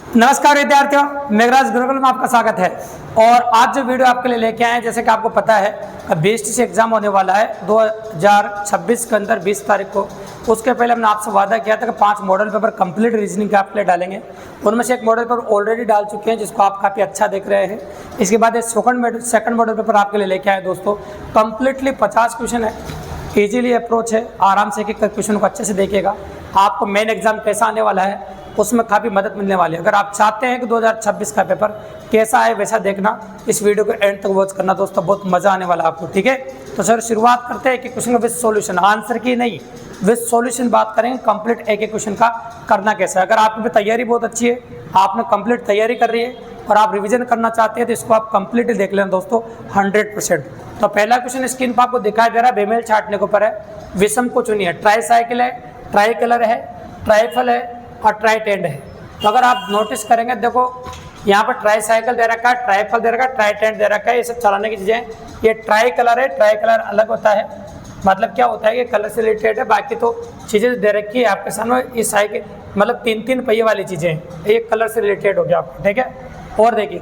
नमस्कार विद्यार्थियों, मेघराज गुरुकुल में आपका स्वागत है। और आज जो वीडियो आपके लिए लेके आए हैं, जैसे कि आपको पता है बीएसटी एग्जाम होने वाला है 2026 के अंदर 20 तारीख को। उसके पहले हमने आपसे वादा किया था कि 5 मॉडल पेपर कंप्लीट रीजनिंग के आपके लिए डालेंगे। उनमें से एक मॉडल पेपर ऑलरेडी डाल चुके हैं, जिसको आप काफ़ी अच्छा देख रहे हैं। इसके बाद एक सेकंड मॉडल पेपर आपके लिए लेके आए दोस्तों। कंप्लीटली 50 क्वेश्चन है, ईजीली अप्रोच है, आराम से एक एक क्वेश्चन को अच्छे से देखिएगा। आपको मेन एग्जाम कैसा आने वाला है उसमें काफ़ी मदद मिलने वाली है। अगर आप चाहते हैं कि 2026 का पेपर कैसा है वैसा देखना, इस वीडियो को एंड तक वॉच करना दोस्तों, बहुत मज़ा आने वाला है आपको। ठीक है, तो सर शुरुआत करते हैं कि क्वेश्चन विद सॉल्यूशन, आंसर की नहीं विद सॉल्यूशन बात करेंगे। कंप्लीट एक एक क्वेश्चन का करना कैसा है। अगर आपकी तैयारी बहुत अच्छी है, आपने कंप्लीट तैयारी कर रही है और आप रिविजन करना चाहते हैं तो इसको आप कंप्लीट देख लेना दोस्तों 100%। तो पहला क्वेश्चन स्क्रीन पर आपको दिखाई दे रहा है, बेमेल छाटने के ऊपर है। विषम को चुनिए। ट्राई साइकिल है, ट्राई कलर है, ट्राइफल है और ट्राइटेंड है। तो अगर आप नोटिस करेंगे, देखो यहाँ पर ट्राई साइकिल दे रखा है, ट्राइफल दे रखा है, ट्राइटेंड दे रखा है, ये सब चलाने की चीज़ें। ये ट्राई कलर है, ट्राई कलर अलग होता है, मतलब क्या होता है कि कलर से रिलेटेड है। बाकी तो चीज़ें दे रखी है आपके सामने, इस साइकिल मतलब 3-3 पहिए वाली चीज़ें हैं, एक कलर से रिलेटेड हो गया आपको। ठीक है, और देखिए,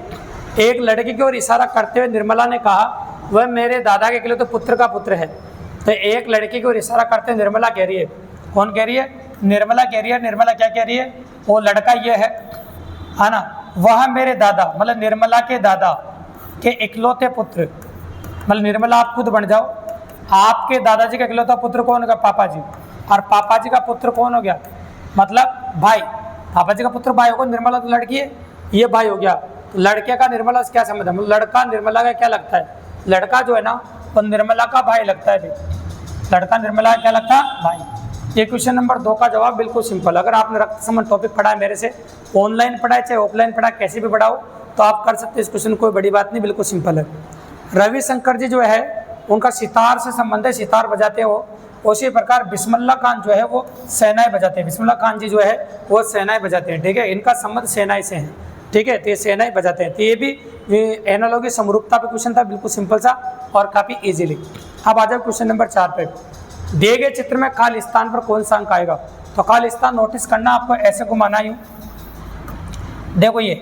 एक लड़की की ओर इशारा करते हुए निर्मला ने कहा, वह मेरे दादा के इकलौते पुत्र का पुत्र है। तो एक लड़की की ओर इशारा करते हुए निर्मला कह रही है, कौन कह रही है? निर्मला कह रही है। निर्मला क्या कह रही है? वो लड़का ये है ना, वह मेरे दादा मतलब निर्मला के दादा के इकलौते पुत्र, मतलब निर्मला आप खुद बन जाओ, आपके दादाजी का इकलौता पुत्र कौन होगा? पापा जी। और पापा जी का पुत्र कौन हो गया? मतलब भाई। पापा जी का पुत्र भाई होगा, निर्मला तो लड़की है, ये भाई हो गया। तो लड़के का निर्मला से क्या संबंध है? मतलब लड़का निर्मला का क्या लगता है? लड़का जो है ना वो निर्मला का भाई लगता है। लड़का निर्मला का क्या लगता है? भाई। ये क्वेश्चन नंबर 2 का जवाब बिल्कुल सिंपल। अगर आपने रक्त संबंध टॉपिक पढ़ा है मेरे से, ऑनलाइन पढ़ा है चाहे ऑफलाइन पढ़ा है, कैसे भी पढ़ाओ तो आप कर सकते हैं इस क्वेश्चन, कोई बड़ी बात नहीं, बिल्कुल सिंपल है। रविशंकर जी जो है उनका सितार से संबंध है, सितार बजाते हैं वो। उसी प्रकार बिस्मिल्लाह खान जो है वो शहनाई बजाते हैं, बिस्मिल्लाह खान जी जो है वो शहनाई बजाते हैं। ठीक है, इनका संबंध शहनाई से है। ठीक है, तो ये शहनाई बजाते हैं। तो ये भी एनालॉगी समरूपता पे क्वेश्चन था, बिल्कुल सिंपल सा और काफ़ी इजीली। अब आ जाओ क्वेश्चन नंबर 4 पे। दिए गए चित्र में खालिस्तान पर कौन सा अंक आएगा? तो खालिस्तान नोटिस करना, आपको ऐसे घुमाना यूं। देखो ये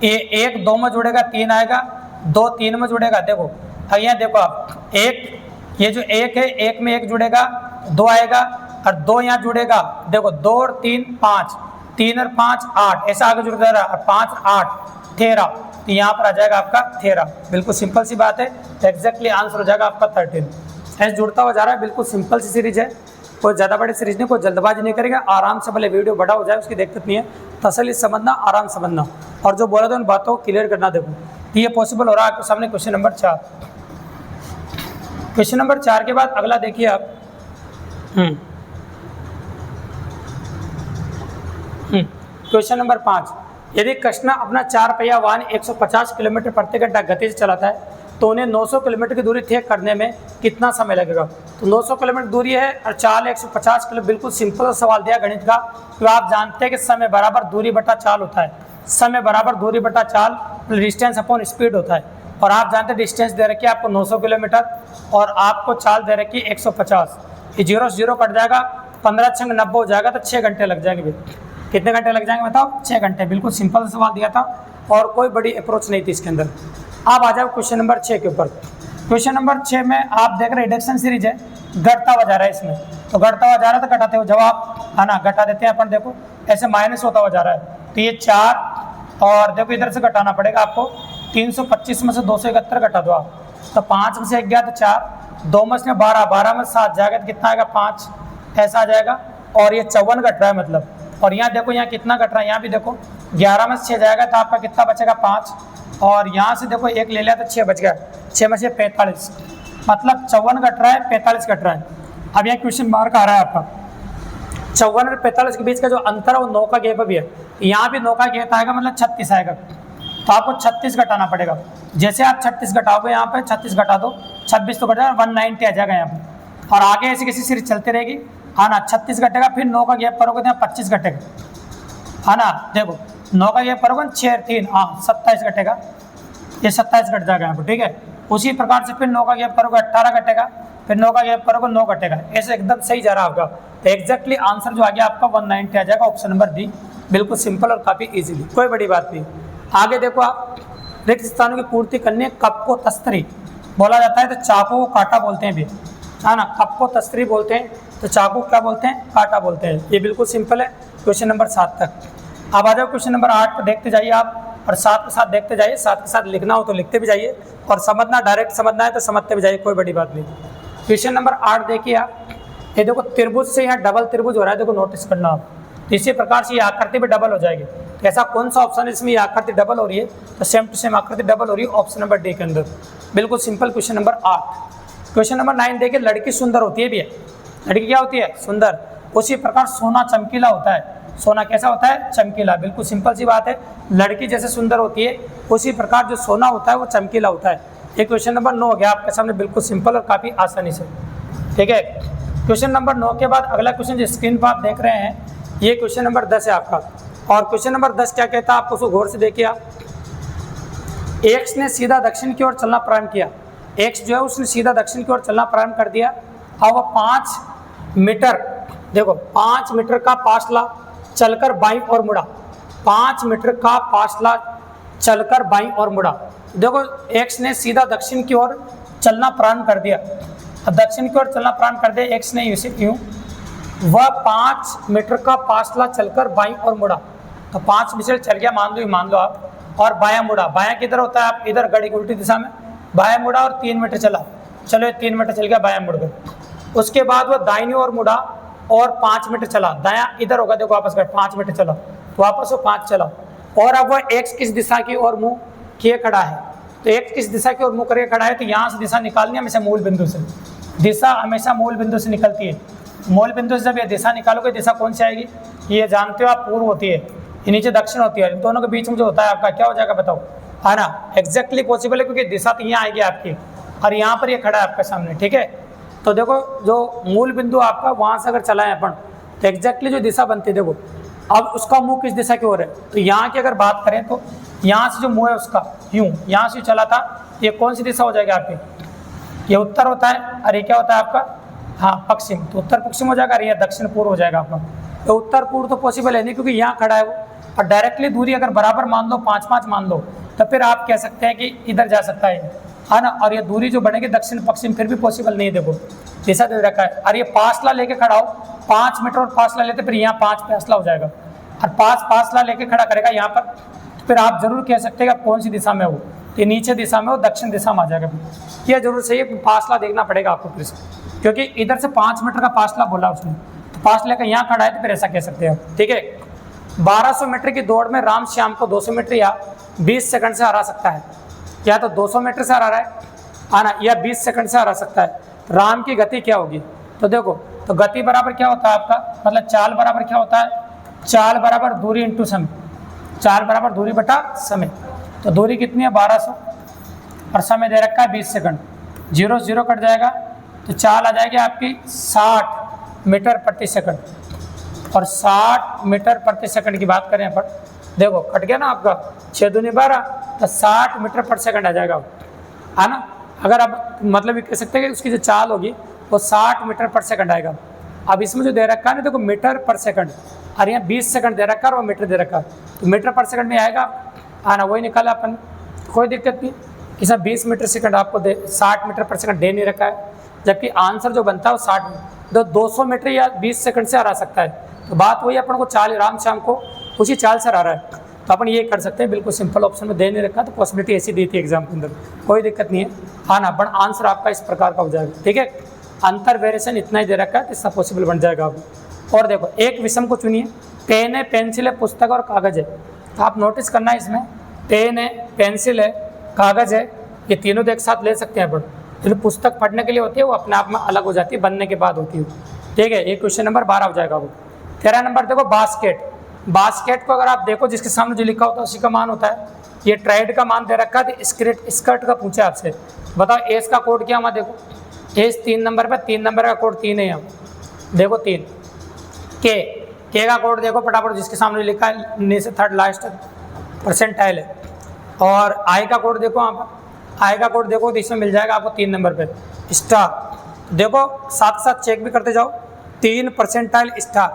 1 2 में जुड़ेगा, 3 आएगा, 2 3 में जुड़ेगा। देखो यहाँ देखो आप, एक ये जो 1 है, 1 में 1 जुड़ेगा, 2 आएगा, और 2 यहाँ जुड़ेगा। देखो 2 और 3 5, 3 और 5 8, ऐसा आगे जुड़ता रहा, 5 8 13। तो यहाँ पर आ जाएगा आपका 13। बिल्कुल सिंपल सी बात है, एग्जैक्टली आंसर हो जाएगा आपका 13। ऐसे जुड़ता हुआ जा रहा है, बिल्कुल सिंपल सी सीरीज है, कोई ज़्यादा बड़ी सीरीज नहीं, कोई जल्दबाजी नहीं करेगा, आराम से भले वीडियो बड़ा हो जाए उसकी दिक्कत नहीं है, तसल्ली समझना, आराम समझना, और जो बोला था उन बातों को क्लियर करना। देखो ये पॉसिबल हो रहा है आपके सामने। क्वेश्चन नंबर 4, क्वेश्चन नंबर 4 के बाद अगला देखिए आप। क्वेश्चन नंबर 5, यदि कृष्णा अपना 4 पहिया वाहन 150 किलोमीटर प्रति घंटा गति से चलाता है तो उन्हें 900 किलोमीटर की दूरी तय करने में कितना समय लगेगा? तो 900 किलोमीटर दूरी है और चाल 150 किलो। बिल्कुल सिंपल सवाल दिया गणित का। तो आप जानते हैं कि समय बराबर दूरी बटा चाल होता है, समय बराबर दूरी बटा चाल, डिस्टेंस अपॉन स्पीड होता है। और आप जानते हैं डिस्टेंस दे रखी है आपको 900 किलोमीटर और आपको चाल दे रखी है 150। ये 0 से 0 कट जाएगा, 15 6 90 हो जाएगा, तो 6 घंटे लग जाएंगे। कितने घंटे लग जाएंगे बताओ? 6 घंटे। बिल्कुल सिंपल सवाल दिया था और कोई बड़ी अप्रोच नहीं थी इसके अंदर। आप आ जाओ क्वेश्चन नंबर 6 के ऊपर। क्वेश्चन नंबर 6 में आप देख रहे रिडक्शन सीरीज है, घटता हुआ जा रहा है इसमें। तो घटता हुआ जा रहा है तो घटाते हो जवाब, है ना, घटा देते हैं अपन। देखो ऐसे माइनस होता हुआ जा रहा है, तो ये 4 और देखो इधर से घटाना पड़ेगा आपको। 325 में से 271 घटा दो आप, तो 5 में से 1 गया तो 4, 2 में से 12, 12 में 7 जाएगा तो कितना आएगा? 5, ऐसा आ जाएगा। और ये 54 घट रहा है मतलब। और यहाँ देखो यहाँ कितना घट रहा है, यहाँ भी देखो 11 में से 6 जाएगा तो आपका कितना बचेगा? 5। और यहाँ से देखो 1 ले लिया तो 6 बच गया, 6 में से 45, मतलब 54 घट रहा है, 45 घट रहा है। अब यहाँ क्वेश्चन मार्क आ रहा है आपका, 54 और 45 के बीच का जो अंतर है वो 9 का गैप भी है। यहाँ भी 9 का गैप आएगा, मतलब 36 आएगा। तो आपको 36 घटाना पड़ेगा। जैसे आप 36 घटाओगे, यहाँ पे 36 घटा दो, 26 तो घटा 190 आ जाएगा यहाँ पे। और आगे ऐसी किसी सीरीज चलती रहेगी, हाँ ना। 36 घटेगा, फिर 9 का गैप करोगे तो यहाँ 25 घटेगा, है ना। देखो 9 का गैप करोगे 6 3, हाँ 27 घटेगा, ये 27 घट जाएगा यहाँ पर। ठीक है, उसी प्रकार से फिर 9 का गैप करोगे 18 घटेगा, फिर 9 का गैप करोगे 9 घटेगा। ऐसे एकदम सही जा रहा होगा। तो एग्जैक्टली आंसर जो आ गया आपका 190 आ जाएगा, ऑप्शन नंबर डी बिल्कुल सिंपल और काफ़ी इजीली, कोई बड़ी बात नहीं। आगे देखो आप, रिक्त स्थानों की पूर्ति करने कप को तस्तरी बोला जाता है, तो चाकू को कांटा बोलते हैं भी, है ना। कप को तस्तरी बोलते हैं तो चाकू क्या बोलते हैं, कांटा बोलते हैं। ये बिल्कुल सिंपल है क्वेश्चन नंबर 7 तक। अब आ जाओ क्वेश्चन नंबर 8 पर, देखते जाइए आप और साथ के साथ देखते जाइए, साथ के साथ लिखना हो तो लिखते भी जाइए और समझना, डायरेक्ट समझना है तो समझते भी जाइए, कोई बड़ी बात नहीं। क्वेश्चन नंबर 8 देखिए आप, ये देखो त्रिभुज से यहाँ डबल त्रिभुज हो रहा है, देखो नोटिस करना आप। इसी प्रकार से ये आकृति भी डबल हो जाएगी। तो ऐसा कौन सा ऑप्शन है इसमें ये आकृति डबल हो रही है, तो सेम टू सेम आकृति डबल हो रही है ऑप्शन नंबर डी के अंदर, बिल्कुल simple. Question number 8। Question number 9 देखिए, लड़की सुंदर होती है भी है, लड़की क्या होती है, सुंदर। उसी प्रकार सोना चमकीला होता है, सोना कैसा होता है, चमकीला। बिल्कुल सिंपल सी बात है, लड़की जैसे सुंदर होती है उसी प्रकार जो सोना होता है वो चमकीला होता है। ये क्वेश्चन नंबर 9 हो गया आपके सामने, बिल्कुल सिंपल और काफ़ी आसानी से, ठीक है। क्वेश्चन नंबर 9 के बाद अगला क्वेश्चन जो स्क्रीन पर आप देख रहे हैं, ये क्वेश्चन नंबर 10 है आपका। और क्वेश्चन नंबर 10 क्या कहता है, आपको उसको गौर से देखिए आप। एक्स ने सीधा दक्षिण की ओर चलना प्रारंभ किया, एक्स जो है उसने सीधा दक्षिण की ओर चलना प्रारंभ कर दिया। अब वह 5 मीटर, देखो 5 मीटर का फासला चलकर बाईं ओर मुड़ा, 5 मीटर का फासला चलकर बाईं ओर मुड़ा। देखो एक्स ने सीधा दक्षिण की ओर चलना प्रारंभ कर दिया, अब दक्षिण की ओर चलना प्रारंभ कर दिया एक्स ने, यूं वह 5 मीटर का फासला चलकर बाईं ओर मुड़ा। तो 5 मीटर चल गया, मान लो आप, और बायां मुड़ा। बायां किधर होता है, आप इधर घड़ी की उल्टी दिशा में, बायां मुड़ा और 3 मीटर चला, चलो 3 मीटर चल गया, बायां मुड़ गया। उसके बाद वह दाहिनी ओर मुड़ा और 5 मीटर चला, दायां इधर होगा, देखो वापस कर 5 मीटर चला, वापस वो 5 चला। और अब वह एक्स किस दिशा की ओर मुँह किए खड़ा है, तो एक्स किस दिशा की ओर मुँह करके खड़ा है, तो यहाँ से दिशा निकालनी है हमेशा मूल बिंदु से, दिशा हमेशा मूल बिंदु से निकलती है। मूल बिंदु से जब ये दिशा निकालोगे, दिशा कौन सी आएगी, ये जानते हो आप, पूर्व होती है, ये नीचे दक्षिण होती है, इन दोनों के बीच में जो होता है आपका क्या हो जाएगा बताओ, है ना। एग्जैक्टली पॉसिबल है क्योंकि दिशा तो यहाँ आएगी आपकी और यहाँ पर ये खड़ा है आपके सामने, ठीक है। तो देखो जो मूल बिंदु आपका वहाँ से अगर चलाएं अपन तो एग्जैक्टली जो दिशा बनती है, देखो अब उसका मुंह किस दिशा की ओर है, तो यहाँ की अगर बात करें तो यहाँ से जो मुंह है उसका यूँ यहाँ से चला था, ये कौन सी दिशा हो जाएगी आपकी, ये उत्तर होता है और ये क्या होता है आपका, हाँ पश्चिम, तो उत्तर पश्चिम हो जाएगा और ये दक्षिण पूर्व हो जाएगा आपका। तो उत्तर पूर्व तो पॉसिबल है नहीं क्योंकि यहाँ खड़ा है वो, और डायरेक्टली दूरी अगर बराबर मान लो 5-5 मान लो, तो फिर आप कह सकते हैं कि इधर जा सकता है ना। और ये दूरी जो बनेगी दक्षिण पश्चिम फिर भी पॉसिबल नहीं है, देखो दिशा दे रखा है। और ये फासला लेके खड़ा हो, 5 मीटर और फासला लेते फिर यहाँ 5 फासला हो जाएगा, और 5 फासला लेके खड़ा करेगा यहाँ पर, फिर आप जरूर कह सकते हैं कि कौन सी दिशा में हो, तो नीचे दिशा में हो, दक्षिण दिशा में आ जाएगा। ये जरूर सही है, फासला देखना पड़ेगा आपको फिर से, क्योंकि इधर से 5 मीटर का फासला बोला उसने, तो फासले का यहाँ खड़ा है तो फिर ऐसा कह सकते हैं आप, ठीक है। 1200 मीटर की दौड़ में राम श्याम को 200 मीटर या 20 सेकंड से हरा सकता है, या तो 200 मीटर से हरा रहा है ना, या 20 सेकंड से हरा सकता है। राम की गति क्या होगी, तो देखो तो गति बराबर क्या होता है आपका, मतलब चाल बराबर क्या होता है, चाल बराबर दूरी इंटू समय, चाल बराबर दूरी बटा समय। तो दूरी कितनी है 1200 और समय दे रखा है 20 सेकंड, 0 0 कट जाएगा, तो चाल आ जाएगी आपकी 60 मीटर प्रति सेकंड। और 60 मीटर प्रति सेकंड की बात करें अपन, देखो कट गया ना आपका 6 दूनी 12, तो 60 मीटर पर सेकंड आ जाएगा, है ना। अगर आप मतलब ये कह सकते हैं कि उसकी जो चाल होगी वो 60 मीटर पर सेकंड आएगा। अब इसमें जो दे रखा है ना, देखो मीटर पर सेकंड, और यहाँ 20 सेकंड दे रखा है और वो मीटर दे रखा है, तो मीटर पर सेकंड में आएगा, है ना, वही निकाला अपन, कोई दिक्कत नहीं। इसमें 20 मीटर सेकंड आपको 60 मीटर पर सेकंड दे नहीं रखा है, जबकि आंसर जो बनता है वो 60 तो 200 मीटर या 20 सेकंड से हरा सकता है। तो बात वही अपन को चाल, राम श्याम को उसी चाल से हरा रहा है, तो अपन ये कर सकते हैं, बिल्कुल सिंपल ऑप्शन में दे नहीं रखा, तो पॉसिबिलिटी ऐसी दी थी एग्जाम के अंदर, कोई दिक्कत नहीं है, हाँ ना। बट आंसर आपका इस प्रकार का हो जाएगा, ठीक है। अंतर वेरिएशन इतना ही दे रखा है तो इसका पॉसिबल बन जाएगा आपको। और देखो एक विषम को चुनिए, पेन है, पेंसिल है, पुस्तक और कागज़ है। तो आप नोटिस करना है इसमें, पेन है, पेंसिल है, कागज़ है, ये तीनों तो एक साथ ले सकते हैं अपन। जो पुस्तक पढ़ने के लिए होती है वो अपने आप में अलग हो जाती है, बनने के बाद होती है, ठीक है। ये क्वेश्चन नंबर 12 हो जाएगा वो। 13 नंबर देखो बास्केट, बास्केट को अगर आप देखो जिसके सामने जो लिखा होता है उसी का मान होता है। ये ट्राइड का मान दे रखा है, तो स्कर्ट का पूछा आपसे, बताओ एस का कोड क्या हुआ, देखो एस 3 नंबर पर, 3 नंबर का कोड 3 है यहाँ, देखो 3। के का कोड देखो फटाफट, जिसके सामने लिखा है नीचे से थर्ड लास्ट परसेंटाइल है। और आई का कोड देखो यहाँ पर, आई का कोड देखो तो इसमें मिल जाएगा आपको 3 नंबर पे स्टार। देखो साथ साथ चेक भी करते जाओ, 3 परसेंटाइल स्टार,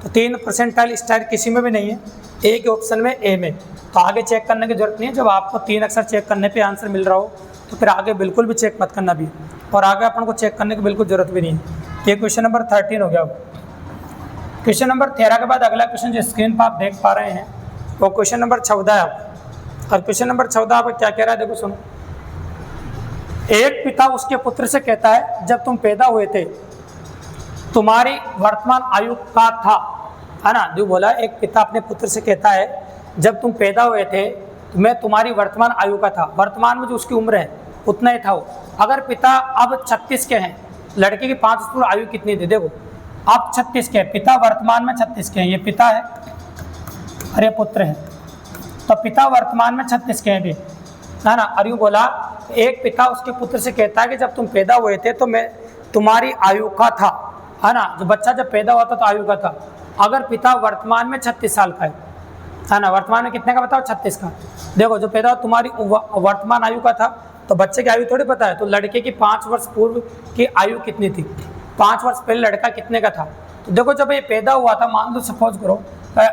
तो 3 परसेंटाइल स्टार किसी में भी नहीं है, एक ही ऑप्शन में ए में। तो आगे चेक करने की जरूरत नहीं है, जब आपको 3 अक्षर चेक करने पे आंसर मिल रहा हो तो फिर आगे बिल्कुल भी चेक मत करना भी, और आगे अपन को चेक करने की बिल्कुल जरूरत भी नहीं है। ये क्वेश्चन नंबर 13 हो गया। क्वेश्चन नंबर 13 के बाद अगला क्वेश्चन जो स्क्रीन पर आप देख पा रहे हैं वो क्वेश्चन नंबर 14 है। और क्वेश्चन नंबर 14 आपको क्या कह रहा है, देखो सुनो। एक पिता उसके पुत्र से कहता है, जब तुम पैदा हुए थे तुम्हारी वर्तमान आयु का था, है ना। जो बोला, एक पिता अपने पुत्र से कहता है जब तुम पैदा हुए थे तो मैं तुम्हारी वर्तमान आयु का था। वर्तमान में जो उसकी उम्र है उतना ही था वो। अगर पिता अब 36 के हैं, लड़के की 5 वर्ष पूर्व आयु कितनी थी, देखो अब 36 के हैं, पिता वर्तमान में 36 के हैं, ये पिता है और ये पुत्र है। तो पिता वर्तमान में 36 के हैं भी, है ना। और यूँ बोला, एक पिता उसके पुत्र से कहता है कि जब तुम पैदा हुए थे तो मैं तुम्हारी आयु का था, है ना। जो बच्चा जब पैदा हुआ था तो आयु का था। अगर पिता वर्तमान में 36 साल का है ना, वर्तमान में कितने का बताओ, 36 का। देखो जो पैदा हुआ तुम्हारी वर्तमान आयु का था, तो बच्चे की आयु थोड़ी पता है, तो लड़के की 5 वर्ष पूर्व की आयु कितनी थी, 5 वर्ष पहले लड़का कितने का था। तो देखो जब ये पैदा हुआ था, मान लो सपोज करो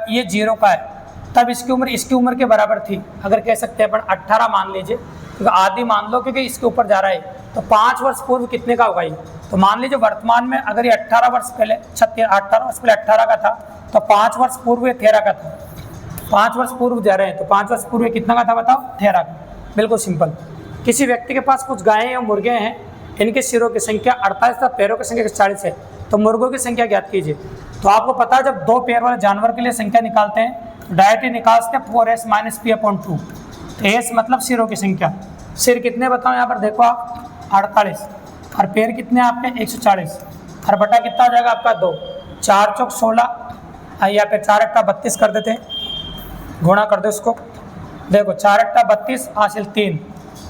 ये 0 का है, तब इसकी उम्र के बराबर थी। अगर कह सकते हैं अपन 18 मान लीजिए, क्योंकि आधी मान लो क्योंकि इसके ऊपर जा रहा है, तो 5 वर्ष पूर्व कितने का होगा ये। तो मान लीजिए वर्तमान में अगर ये 18 वर्ष पहले 18 वर्ष पहले 18 का था, तो 5 वर्ष पूर्व ये 13 का था। 5 वर्ष पूर्व जा रहे हैं, तो 5 वर्ष पूर्व कितना का था बताओ, 13 का। बिल्कुल सिंपल। किसी व्यक्ति के पास कुछ गायें या मुर्गे हैं, इनके सिरों की संख्या 48 तथा पैरों की संख्या 40 है, तो मुर्गों की संख्या ज्ञात कीजिए। तो आपको पता है जब 2 पैर वाले जानवर के लिए संख्या निकालते हैं तो डायरेक्टली निकालते हैं 4s - p/2। तो s मतलब सिरों की संख्या। सिर कितने बताओ यहाँ पर देखो आप, 48, और पैर कितने आपके 140, और बटा कितना हो जाएगा आपका 2, 4 चौक 16, या फिर 4 अट्ठा 32 कर देते हैं, गुणा कर दो इसको। देखो 4 अट्ठा 32 हासिल 3,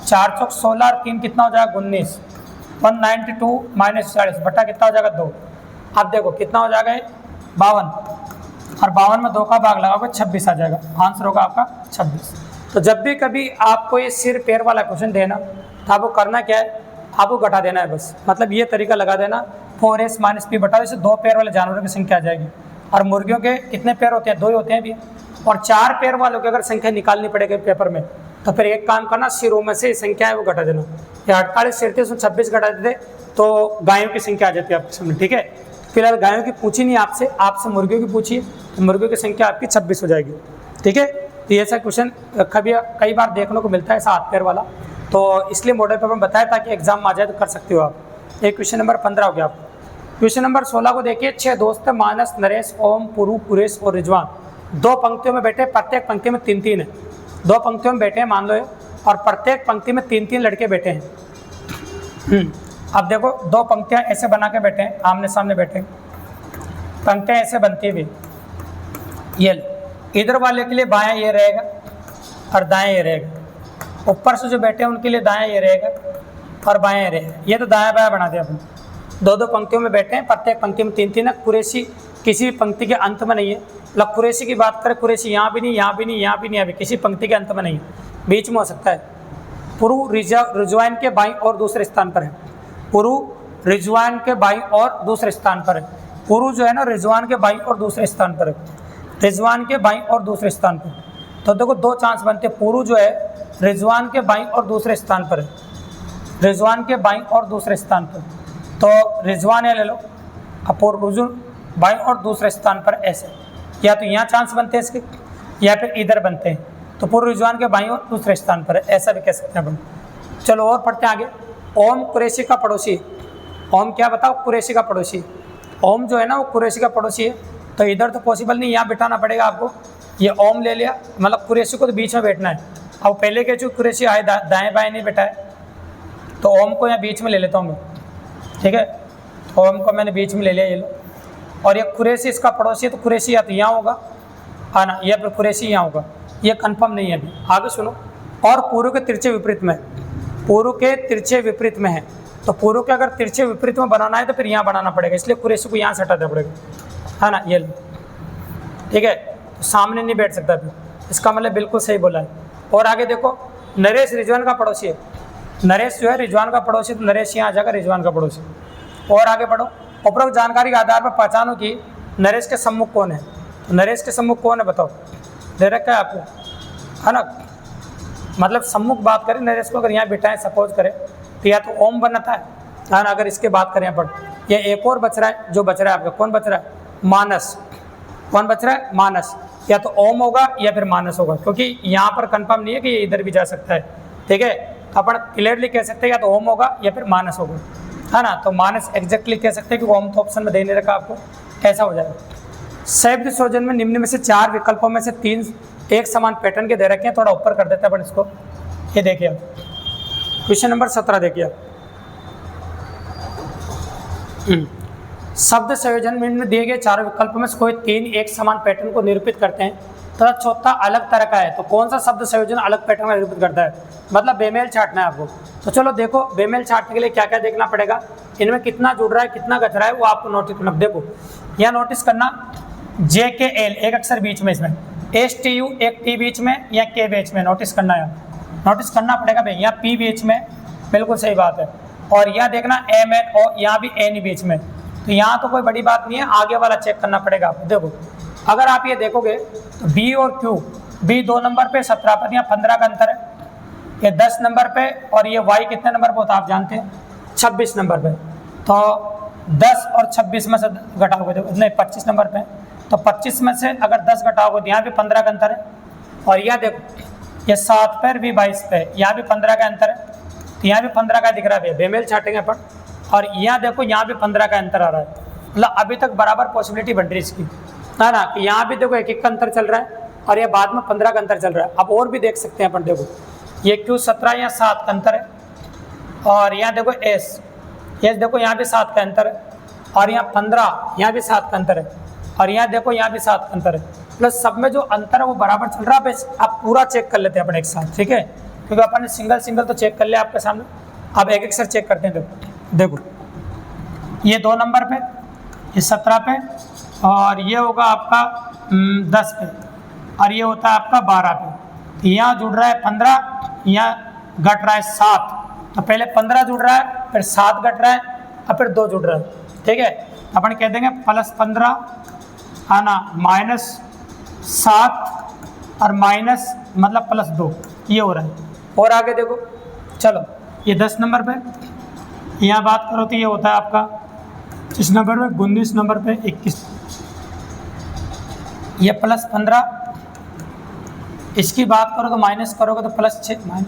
4 चौक 16 और 3 कितना हो जाएगा 19, 192 - 40 बटा कितना हो जाएगा 2। अब देखो कितना हो जाएगा 52, और 52 में 2 का भाग लगाओगे 26 आ जाएगा, आंसर होगा आपका 26। तो जब भी कभी आपको ये सिर पैर वाला क्वेश्चन देना तो आपको करना क्या है, आपको घटा देना है बस। मतलब ये तरीका लगा देना, 4s - p बटा, जैसे 2 पैर वाले जानवरों की संख्या आ जाएगी। और मुर्गियों के कितने पैर होते हैं, 2 ही होते हैं भी। और 4 पैर वालों की अगर संख्या निकालनी पड़ेगी पेपर में, तो फिर एक काम करना, सिरों में से संख्या है वो घटा देना। या 48 सिर थे उसमें 26 घटा देते तो गायों की संख्या आ जाती है आपके सामने, ठीक है। फिलहाल गायों की पूछी नहीं आपसे, आपसे मुर्गियों की पूछी, तो मुर्गियों की संख्या आपकी 26 हो जाएगी, ठीक है। तो ये ऐसा क्वेश्चन कई बार देखने को मिलता है, 7 पैर वाला, तो इसलिए मॉडल पेपर में बताया ताकि एग्जाम में आ जाए तो कर सकते हो आप। एक क्वेश्चन नंबर 15 हो गया आपको। क्वेश्चन नंबर 16 को देखिए। 6 दोस्त मानस, नरेश, ओम, पुरु, पुरेश और रिजवान 2 पंक्तियों में बैठे, प्रत्येक पंक्ति में 3-3 है। 2 पंक्तियों में बैठे हैं मान लो ये, और प्रत्येक पंक्ति में 3-3 लड़के बैठे हैं। अब देखो 2 पंक्तियां ऐसे बना के बैठे हैं, आमने सामने बैठे हैं, पंक्तियां ऐसे बनती हुई। ये इधर वाले के लिए बायां ये रहेगा और दायां ये रहेगा। ऊपर से जो बैठे हैं उनके लिए दायां ये रहेगा और बायां ये रहेगा। ये तो दायां बायां बना दिया अपन। 2-2 पंक्तियों में बैठे हैं, प्रत्येक पंक्ति में 3-3 है। कुरैशी किसी भी पंक्ति के अंत में नहीं है। मतलब कुरैशी की बात करें, कुरैशी यहाँ भी नहीं, यहाँ भी नहीं, यहाँ भी नहीं, अभी किसी पंक्ति के अंत में नहीं, बीच में हो सकता है। पुरु रिजवान के बाईं और दूसरे स्थान पर है। पुरु रिजवान के बाईं और दूसरे स्थान पर है। पुरु जो है ना रिजवान के बाईं और दूसरे स्थान पर है, रिजवान के बाईं और दूसरे स्थान पर। तो देखो 2 चांस बनते हैं। पुरु जो है रिजवान के बाईं और दूसरे स्थान पर है, रिजवान के बाईं और दूसरे स्थान पर। तो रिजवान ले लो, पुरु बाईं और दूसरे स्थान पर ऐसे, या तो यहाँ चांस बनते हैं इसके, या फिर इधर बनते हैं। तो पुरु रिजवान के बाईं और दूसरे स्थान पर है, ऐसा भी कह सकते हैं अपन। चलो और पढ़ते हैं आगे। ओम कुरैशी का पड़ोसी। ओम क्या बताओ, कुरैशी का पड़ोसी। ओम जो है ना वो कुरैशी का पड़ोसी है, तो इधर तो पॉसिबल नहीं, यहाँ बिठाना पड़ेगा आपको। ये ओम ले लिया, मतलब कुरैशी को तो बीच में बैठना है। अब पहले कह चुके कुरैशी आए दाएं बाएं नहीं बैठा है, तो ओम को यहाँ बीच में ले लेता हूँ मैं, ठीक है। ओम को मैंने बीच में ले लिया, ये लो। और ये कुरैशी इसका पड़ोसी है, तो कुरैशी या तो यहाँ होगा, हाँ ना, या फिर कुरैशी यहाँ होगा, ये कन्फर्म नहीं है अभी। आगे सुनो। और पूर्व के तिरछे विपरीत में, पूर्व के तिरछे विपरीत में है, तो पूर्व के अगर तिरछे विपरीत में बनाना है तो फिर यहाँ बनाना पड़ेगा, इसलिए कुरैशी को यहाँ से हटा देना पड़ेगा, है ना, ये लो, ठीक है। तो सामने नहीं बैठ सकता फिर, इसका मतलब बिल्कुल सही बोला है। और आगे देखो, नरेश रिजवान का पड़ोसी है। नरेश जो है रिजवान का पड़ोसी, तो नरेश यहाँ आ जाएगा रिजवान का पड़ोसी। और आगे बढ़ो। उपरोक्त जानकारी के आधार पर पहचानो कि नरेश के सम्मुख कौन है? तो नरेश के सम्मुख कौन है बताओ, दे रखा है आपको, है ना। मतलब सम्मुख बात करें नरेश को, अगर यहाँ बिठाएं सपोज करें तो या तो ओम बनता है ना। अगर इसके बात करें यहाँ पर, या एक और बच रहा है, जो बच रहा है आपका कौन बच रहा है? मानस। कौन बच रहा है? मानस। या तो ओम होगा या फिर मानस होगा, क्योंकि यहाँ पर कंफर्म नहीं है कि ये इधर भी जा सकता है, ठीक है। अपन क्लियरली कह सकते हैं या तो ओम होगा या फिर मानस होगा, है ना। तो मानस एग्जैक्टली कह सकते हैं कि ओम तो ऑप्शन में दे नहीं रखा आपको, ऐसा हो जाएगा। शब्द सृजन में निम्न में से 4 विकल्पों में से 3 एक समान पैटर्न के दे रखे हैं। थोड़ा ऊपर कर देते हैं अपन इसको, ये देखिए आप क्वेश्चन नंबर 17 देखिए आप। शब्द संयोजन में दिए गए 4 विकल्पों में से कोई 3 एक समान पैटर्न को निरूपित करते हैं तथा चौथा अलग तरह का है। तो कौन सा शब्द संयोजन अलग पैटर्न का निरूपित करता है? मतलब बेमेल छाटना है आपको। तो चलो देखो, बेमेल छाटने के लिए क्या क्या देखना पड़ेगा, इनमें कितना जुड़ रहा है कितना गच रहा है वो आपको नोटिस करना। देखो यहाँ नोटिस करना, JKL एक अक्षर बीच में, इसमें STU एक T बीच में या K बीच में, नोटिस करना है, नोटिस करना पड़ेगा भाई। यहाँ P बीच में, बिल्कुल सही बात है। और यहाँ देखना MN और यहाँ भी N बीच में। तो यहाँ तो कोई बड़ी बात नहीं है, आगे वाला चेक करना पड़ेगा आपको। देखो अगर आप ये देखोगे तो B और Q, B 2 नंबर पे 17 पर, यहाँ 15 का अंतर है, ये 10 नंबर पे, और ये Y कितने नंबर पे होता है आप जानते हैं? 26 नंबर पे। तो 10 और 26 में से घटाओगे, देखो नहीं 25 नंबर पे, तो 25 में से अगर 10 घटाओगे तो यहाँ भी 15 का अंतर है। और यह देखो ये 7 पर भी 22 पे, यहाँ भी 15 का अंतर है, तो यहाँ भी 15 का दिख रहा है, बेमेल छाटेंगे अपन। और यहाँ देखो यहाँ भी 15 का अंतर आ रहा है, मतलब अभी तक बराबर पॉसिबिलिटी बन रही है इसकी, है ना। कि यहाँ भी देखो 1-1 का अंतर चल रहा है और ये बाद में 15 का अंतर चल रहा है। अब और भी देख सकते हैं अपन, देखो ये Q 17 यहाँ 7 का अंतर है, और यहाँ देखो S देखो यहाँ भी 7 का अंतर है, और यहाँ 15 यहाँ भी 7 का अंतर है, और यहाँ देखो यहाँ भी 7 का अंतर है। प्लस सब में जो अंतर है वो बराबर चल रहा है। आप पूरा चेक कर लेते हैं अपन एक साथ, ठीक है, क्योंकि अपन ने सिंगल सिंगल तो चेक कर लिया आपके सामने। अब एक सर चेक करते हैं। देखो ये 2 नंबर पे, ये 17 पे, और ये होगा आपका 10 पे, और ये होता है आपका 12 पे। तो यहाँ जुड़ रहा है 15, यहाँ घट रहा है 7। तो पहले 15 जुड़ रहा है, फिर 7 घट रहा है, और फिर 2 जुड़ रहा है, ठीक है। अपन कह देंगे +15 आना -7 और माइनस मतलब +2, ये हो रहा है। और आगे देखो, चलो ये 10 नंबर पे, यहाँ बात करो तो ये होता है आपका इस नंबर पे 19 नंबर पे 21, ये +15, इसकी बात करो तो माइनस करोगे तो +6,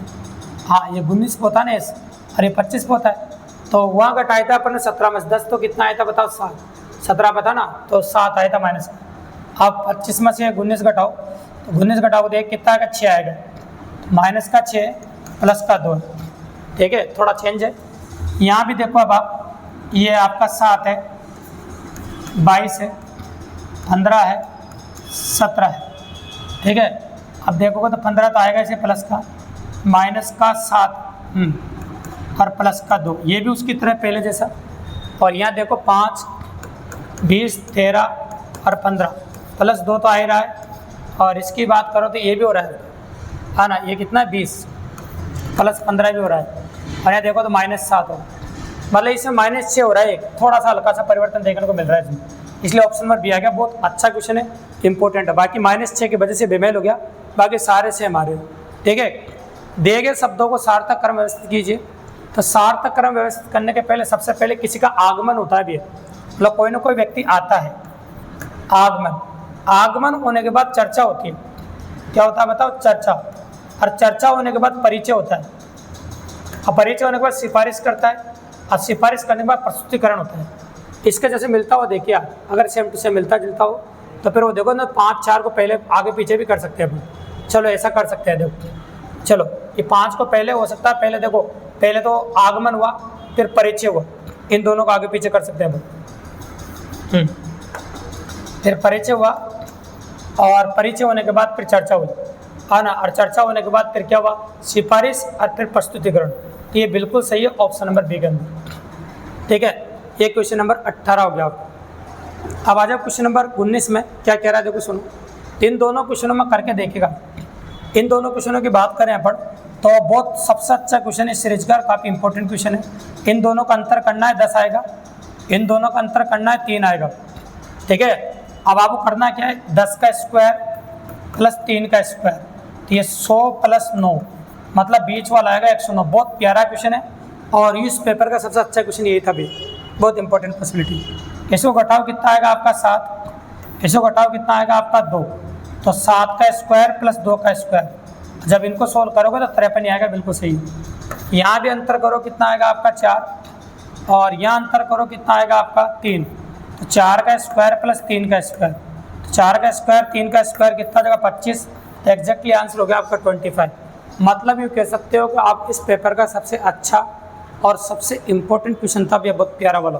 हाँ ये 19 पे होता है ना, और ये 25 पे होता है। तो वहाँ घटाया था अपन ने 17 में से 10, तो कितना आया था बताओ? 7। 17 पता ना, तो 7 आया था माइनस। अब 25 में से 19 घटाओ, तो 19 घटाओ तो कितना आएगा? 6 आएगा। माइनस का 6 प्लस का 2, ठीक है, थोड़ा चेंज है। यहाँ भी देखो अब आप, ये आपका 7 है, 22 है, 15 है, 17 है, ठीक है। अब देखोगे तो 15 तो आएगा इसे प्लस का, माइनस का 7 और प्लस का 2, ये भी उसकी तरह पहले जैसा। और यहाँ देखो 5, 20, 13 और 15, +2 तो आ ही रहा है। और इसकी बात करो तो ये भी हो रहा है ना, ये कितना है? 20 + 15 भी हो रहा है। और यहाँ देखो तो -7 हो, मतलब इसमें -6 हो रहा है। थोड़ा सा हल्का सा परिवर्तन देखने को मिल रहा है इसमें, इसलिए ऑप्शन नंबर बी आ गया। बहुत अच्छा क्वेश्चन है, इंपॉर्टेंट है। बाकी -6 की वजह से बेमेल हो गया, बाकी सारे से हमारे, ठीक है। दिए गए शब्दों को सार्थक क्रम व्यवस्थित कीजिए। तो सार्थक क्रम व्यवस्थित करने के पहले सबसे पहले किसी का आगमन होता है भी, मतलब कोई ना कोई व्यक्ति आता है, आगमन होने के बाद चर्चा होती है। क्या होता है बताओ? चर्चा। और चर्चा होने के बाद परिचय होता है, और परिचय होने के बाद सिफारिश करता है, और सिफारिश करने के बाद प्रस्तुतिकरण होता है। इसके जैसे मिलता हो देखिए आप, अगर सेम टू सेम मिलता जुलता हो तो फिर वो देखो ना 5-4 को पहले आगे पीछे भी कर सकते हैं अपन। चलो ऐसा कर सकते हैं, देखो चलो ये 5 को पहले हो सकता है। पहले देखो, पहले तो आगमन हुआ, फिर परिचय हुआ, इन दोनों को आगे पीछे कर सकते हैं अपन। फिर परिचय हुआ, और परिचय होने के बाद फिर चर्चा हुई, है ना। और चर्चा होने के बाद फिर क्या हुआ? सिफारिश, और फिर प्रस्तुतिकरण। तो ये बिल्कुल सही है, ऑप्शन नंबर बी के अंदर, ठीक है। ये क्वेश्चन नंबर 18 हो गया। अब आ जाओ क्वेश्चन नंबर 19 में क्या कह रहा है, देखो सुनो। इन दोनों क्वेश्चनों में करके देखेगा। इन दोनों क्वेश्चनों की बात करें अपन तो बहुत सबसे अच्छा क्वेश्चन है सीरीज का, काफ़ी इंपॉर्टेंट क्वेश्चन है। इन दोनों का अंतर करना है 10 आएगा, इन दोनों का अंतर करना है 3 आएगा, ठीक है। अब आपको करना क्या है, 10 का स्क्वायर प्लस 3 का स्क्वायर, तो ये 100 प्लस 9 मतलब बीच वाला आएगा 109। बहुत प्यारा क्वेश्चन है और इस पेपर का सबसे अच्छा क्वेश्चन यही था भी, बहुत इंपॉर्टेंट पॉसिबिलिटी। इसको घटाओ कितना आएगा आपका 7, इसको घटाओ कितना आएगा आपका 2, तो 7 का स्क्वायर प्लस 2 का स्क्वायर, जब इनको सोल्व करोगे तो 53 आएगा, बिल्कुल सही। यहाँ भी अंतर करो कितना आएगा आपका 4, और यहाँ अंतर करो कितना आएगा आपका 3, तो 4 का स्क्वायर प्लस 3 का स्क्वायर, तो 4 का स्क्वायर 3 का स्क्वायर कितना जगह 25, तो एग्जैक्टली आंसर हो गया आपका 25। मतलब ये कह सकते हो कि आप इस पेपर का सबसे अच्छा और सबसे इम्पोर्टेंट क्वेश्चन था, ये बहुत प्यारा वाला,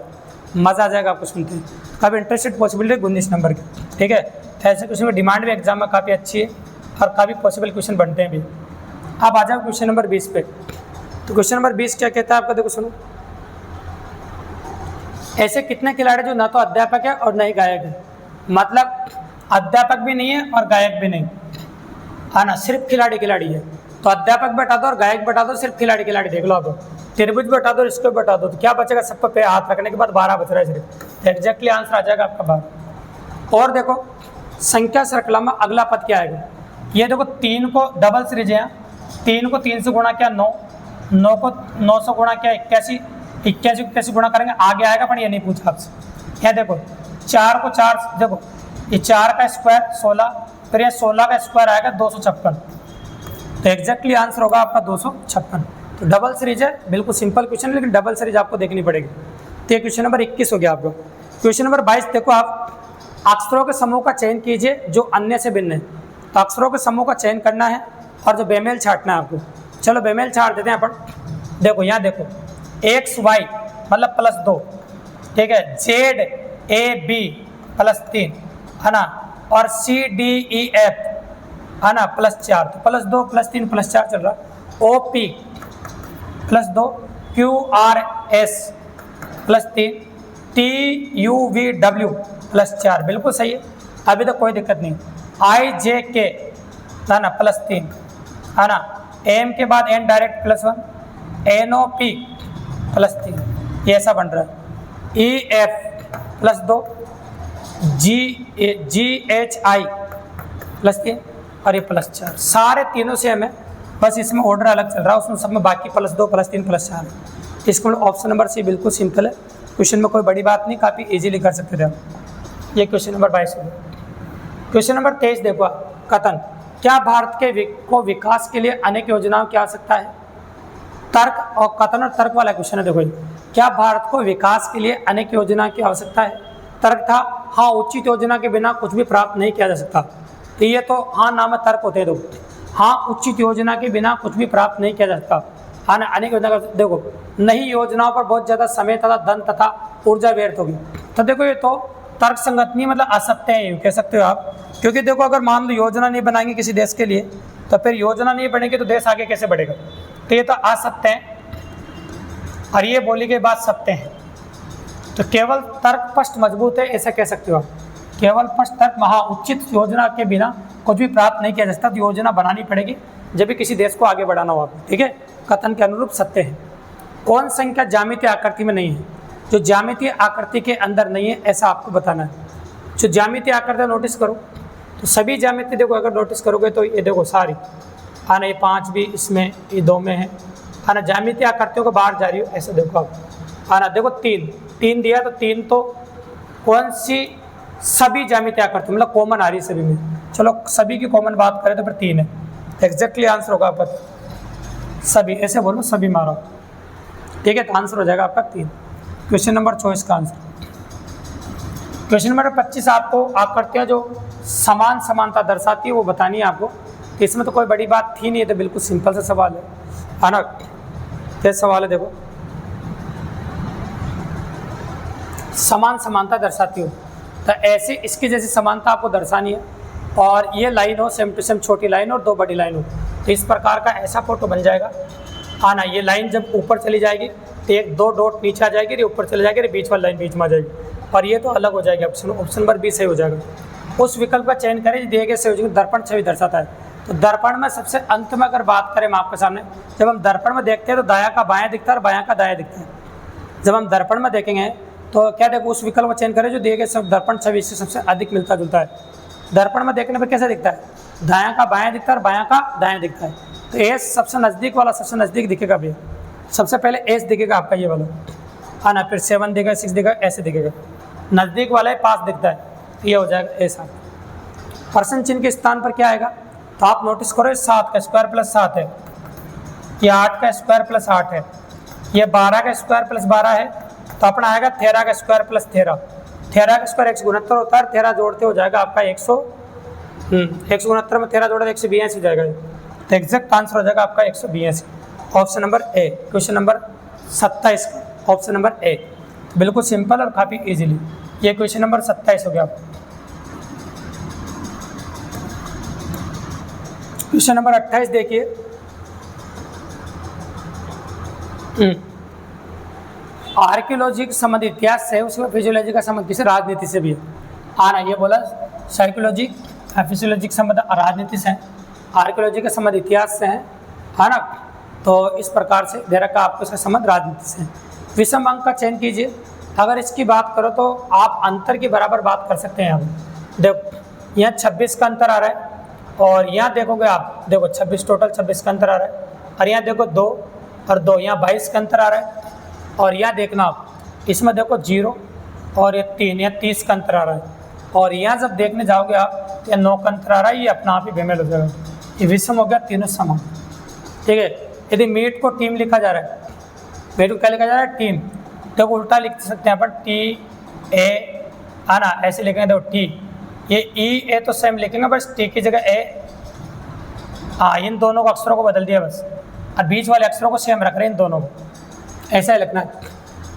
मज़ा आ जाएगा आपको सुनते हैं। काफ़ी इंटरेस्टेड पॉसिबिलिटी 19 नंबर की, ठीक है। ऐसे क्वेश्चन की डिमांड भी एग्जाम में काफ़ी अच्छी है और काफ़ी पॉसिबल क्वेश्चन बनते हैं भी। अब आ जाओ क्वेश्चन नंबर 20 पे। तो क्वेश्चन नंबर 20 क्या कहता है आपका, देखो सुनो। ऐसे कितने खिलाड़ी जो ना तो अध्यापक है और न ही गायक है, मतलब अध्यापक भी नहीं है और गायक भी नहीं, हाँ ना, सिर्फ खिलाड़ी खिलाड़ी है। तो अध्यापक बैठा दो और गायक बैठा दो, सिर्फ खिलाड़ी खिलाड़ी देख लो आप। त्रिभुज बैठा दो, इसको बैठा दो, तो क्या बचेगा, सब पे हाथ रखने के बाद 12 बच रहा है सिर्फ, तो एग्जैक्टली आंसर आ जाएगा आपका 12। और देखो संख्या श्रृंखला में अगला पद क्या आएगा, ये देखो 3 को डबल सीरीज है, 3 को 3 से गुणा किया 9, 9 को 9 से गुणा किया 81, 81 को 81 गुणा करेंगे, आगे आएगा पर ये नहीं पूछा आपसे। क्या देखो 4 को 4, देखो ये 4 का स्क्वायर 16, फिर ये 16 का स्क्वायर आएगा 256, तो एग्जैक्टली आंसर होगा आपका 256। तो डबल सीरीज है, बिल्कुल सिंपल क्वेश्चन है, लेकिन डबल सीरीज आपको देखनी पड़ेगी। तो ये क्वेश्चन नंबर 21 हो गया आपका। क्वेश्चन नंबर 22 देखो आप, अक्षरों के समूह का चयन कीजिए जो अन्य से भिन्न है। तो अक्षरों के समूह का चयन करना है और जो बेमेल छांटना है आपको। चलो बेमेल छांट देते हैं अपन। देखो यहाँ देखो XY मतलब +2, ठीक है, ZAB +3 है ना, और CDEF है ना +4, तो +2 +3 +4 चल रहा। OP +2, QRS +3, TUVW +4, बिल्कुल सही है, अभी तक कोई दिक्कत नहीं। IJK है ना +3 है ना, M के बाद N डायरेक्ट +1, NOP +3, ये ऐसा बन रहा है। EF +2, GHI +3 और ये +4, सारे तीनों से हमें, बस इसमें ऑर्डर अलग चल रहा है, उसमें सब में बाकी +2 +3 +4 है। इसको ऑप्शन नंबर सी बिल्कुल सिंपल है, क्वेश्चन में कोई बड़ी बात नहीं, काफ़ी इजीली कर सकते थे आप। ये क्वेश्चन नंबर 22 हो गया। क्वेश्चन नंबर 23 देखो, कथन, क्या भारत के को विकास के लिए अनेक योजनाओं की आवश्यकता है। तर्क और कथन और तर्क वाला क्वेश्चन है। देखो क्या भारत को विकास के लिए अनेक योजना की आवश्यकता है। तर्क था हाँ, उचित योजना के बिना कुछ भी प्राप्त नहीं किया जा सकता। तो ये तो हाँ नाम में तर्क होते हैं। देखो हाँ, उचित योजना के बिना कुछ भी प्राप्त नहीं किया जा सकता। हाँ ना, अनेक योजना का देखो, नहीं योजनाओं पर बहुत ज़्यादा समय तथा धन तथा ऊर्जा व्यर्थ होगी। तो देखो ये तो तर्क संगत नहीं, मतलब असत्य है कह सकते हो आप। क्योंकि देखो अगर मान लो योजना नहीं बनाएंगे किसी देश के लिए, तो फिर योजना नहीं बनेगी तो देश आगे कैसे बढ़ेगा। तो ये तो असत्य है और ये बोली गई बात सत्य है। तो केवल तर्क स्पष्ट मजबूत है ऐसा कह सकते हो आप। केवल स्पष्ट तर्क महा उचित योजना के बिना कुछ भी प्राप्त नहीं किया जा सकता। तो योजना बनानी पड़ेगी जब भी किसी देश को आगे बढ़ाना हो आपको, ठीक है। कथन के अनुरूप सत्य है। कौन संख्या ज्यामितीय आकृति में नहीं है। जो ज्यामितीय आकृति के अंदर नहीं है ऐसा आपको बताना है। जो ज्यामितीय आकृति नोटिस करो तो सभी ज्यामिति देखो, अगर नोटिस करोगे तो ये देखो सारी है ना, ये 5 भी इसमें, ये 2 में है ना। ज्यामितीय आकृतियों को बाहर जा रही हो ऐसे देखो आप है ना। देखो 3 दिया तो 3 तो कौन सी, सभी ज्यामितीय आकृति मतलब कॉमन आ रही है सभी में। चलो सभी की कॉमन बात करें तो फिर 3 है, एग्जैक्टली आंसर होगा आपका सभी। ऐसे बोलो सभी मारो, ठीक है, तो आंसर हो जाएगा आपका 3। क्वेश्चन नंबर 24 का आंसर। क्वेश्चन नंबर 25 आपको आकृतियाँ जो समान समानता दर्शाती है वो बतानी है आपको। इसमें तो कोई बड़ी बात थी नहीं है, तो बिल्कुल सिंपल सा सवाल है ना। क्या सवाल है देखो, समान समानता दर्शाती हो तो ऐसे इसकी जैसी समानता आपको दर्शानी है। और ये लाइन हो सेम टू सेम, छोटी लाइन और 2 बड़ी लाइन हो, तो इस प्रकार का ऐसा फोटो बन जाएगा। हाँ ना, ये लाइन जब ऊपर चली जाएगी तो 1-2 डॉट नीचे आ जाएगी, ये ऊपर चली जाएगी, बीच वाली लाइन बीच में आ जाएगी और ये तो अलग हो जाएगी। ऑप्शन नंबर बी सही हो जाएगा। उस विकल्प का चयन करें दिए गए संयोजन दर्पण छवि दर्शाता है। तो दर्पण में सबसे अंत में अगर बात करें मैं आपके सामने, जब हम दर्पण में देखते हैं तो दायां का बायां दिखता है और बायां का दायां दिखता है। जब हम दर्पण में देखेंगे तो क्या देखो उस विकल्प को चयन करें जो दिए गए दर्पण छवि से सबसे अधिक मिलता जुलता है। दर्पण में देखने पर कैसा दिखता है, दायां का बायां दिखता है और बायां का दायां दिखता है। तो एस सबसे नज़दीक वाला सबसे नज़दीक दिखेगा भैया, सबसे पहले एस दिखेगा आपका ये वाला, है ना, फिर 7 दिखेगा, 6 दिखेगा, ऐसे दिखेगा। नज़दीक वाला है 5 दिखता है, तो ये हो जाएगा ए 7। पर्सन चिन्ह के स्थान पर क्या आएगा, तो आप नोटिस करो 7 का स्क्वायर प्लस 7 है, ये 8 का स्क्वायर प्लस 8 है, ये 12 का स्क्वायर प्लस 12 है, तो अपना आएगा 13 का स्क्वायर प्लस 13। 13 का स्क्वायर 169 होता है, 13 जोड़ते हो जाएगा आपका 169 में 13 जोड़ा 182 हो जाएगा। तो एग्जैक्ट आंसर हो जाएगा आपका 182, option number A, question number 27 का ऑप्शन नंबर ए। बिल्कुल सिंपल और काफ़ी इजीली, ये क्वेश्चन नंबर 27 हो गया आपका। क्वेश्चन नंबर 28 देखिए, आर्कियोलॉजी के संबंध इतिहास से, उसके बाद फिजियोलॉजी का संबंध किसी राजनीति से भी है। आना ये बोला साइकोलॉजी फिजियोलॉजी के संबंध राजनीति से है, आर्कियोलॉजी का संबंध इतिहास से है ना। तो इस प्रकार से दे रखा आपको इसका संबंध राजनीति से है। विषम अंक का चयन कीजिए। अगर इसकी बात करो तो आप अंतर के बराबर बात कर सकते हैं। अब देखो यहाँ 26 का अंतर आ रहा है, और यहाँ देखोगे आप, देखो 26 टोटल 26 का अंतर आ रहा है, और यहाँ देखो 2 और 2, यहाँ 22 का अंतर आ रहा है, और यहाँ देखना आप इसमें देखो 0 और ये 3, यहाँ 30 का अंतर आ रहा है, और यहाँ जब देखने जाओगे आप तो 9 का अंतर आ रहा है, ये अपना आप ही बेमेल हो जाएगा। ये विषम हो गया, तीनों समान, ठीक है। यदि मीट को टीम लिखा जा रहा है, मीट को क्या लिखा जा रहा है, टीम, तो उल्टा लिख सकते हैं अपन, टी ए, है ना, ऐसे लिखेंगे। देखो टी, ये ई ए तो सेम लिखेंगे, बस टी की जगह ए, हाँ इन दोनों को अक्षरों को बदल दिया बस, और बीच वाले अक्षरों को सेम रख रहे हैं, इन दोनों को ऐसा ही लिखना है।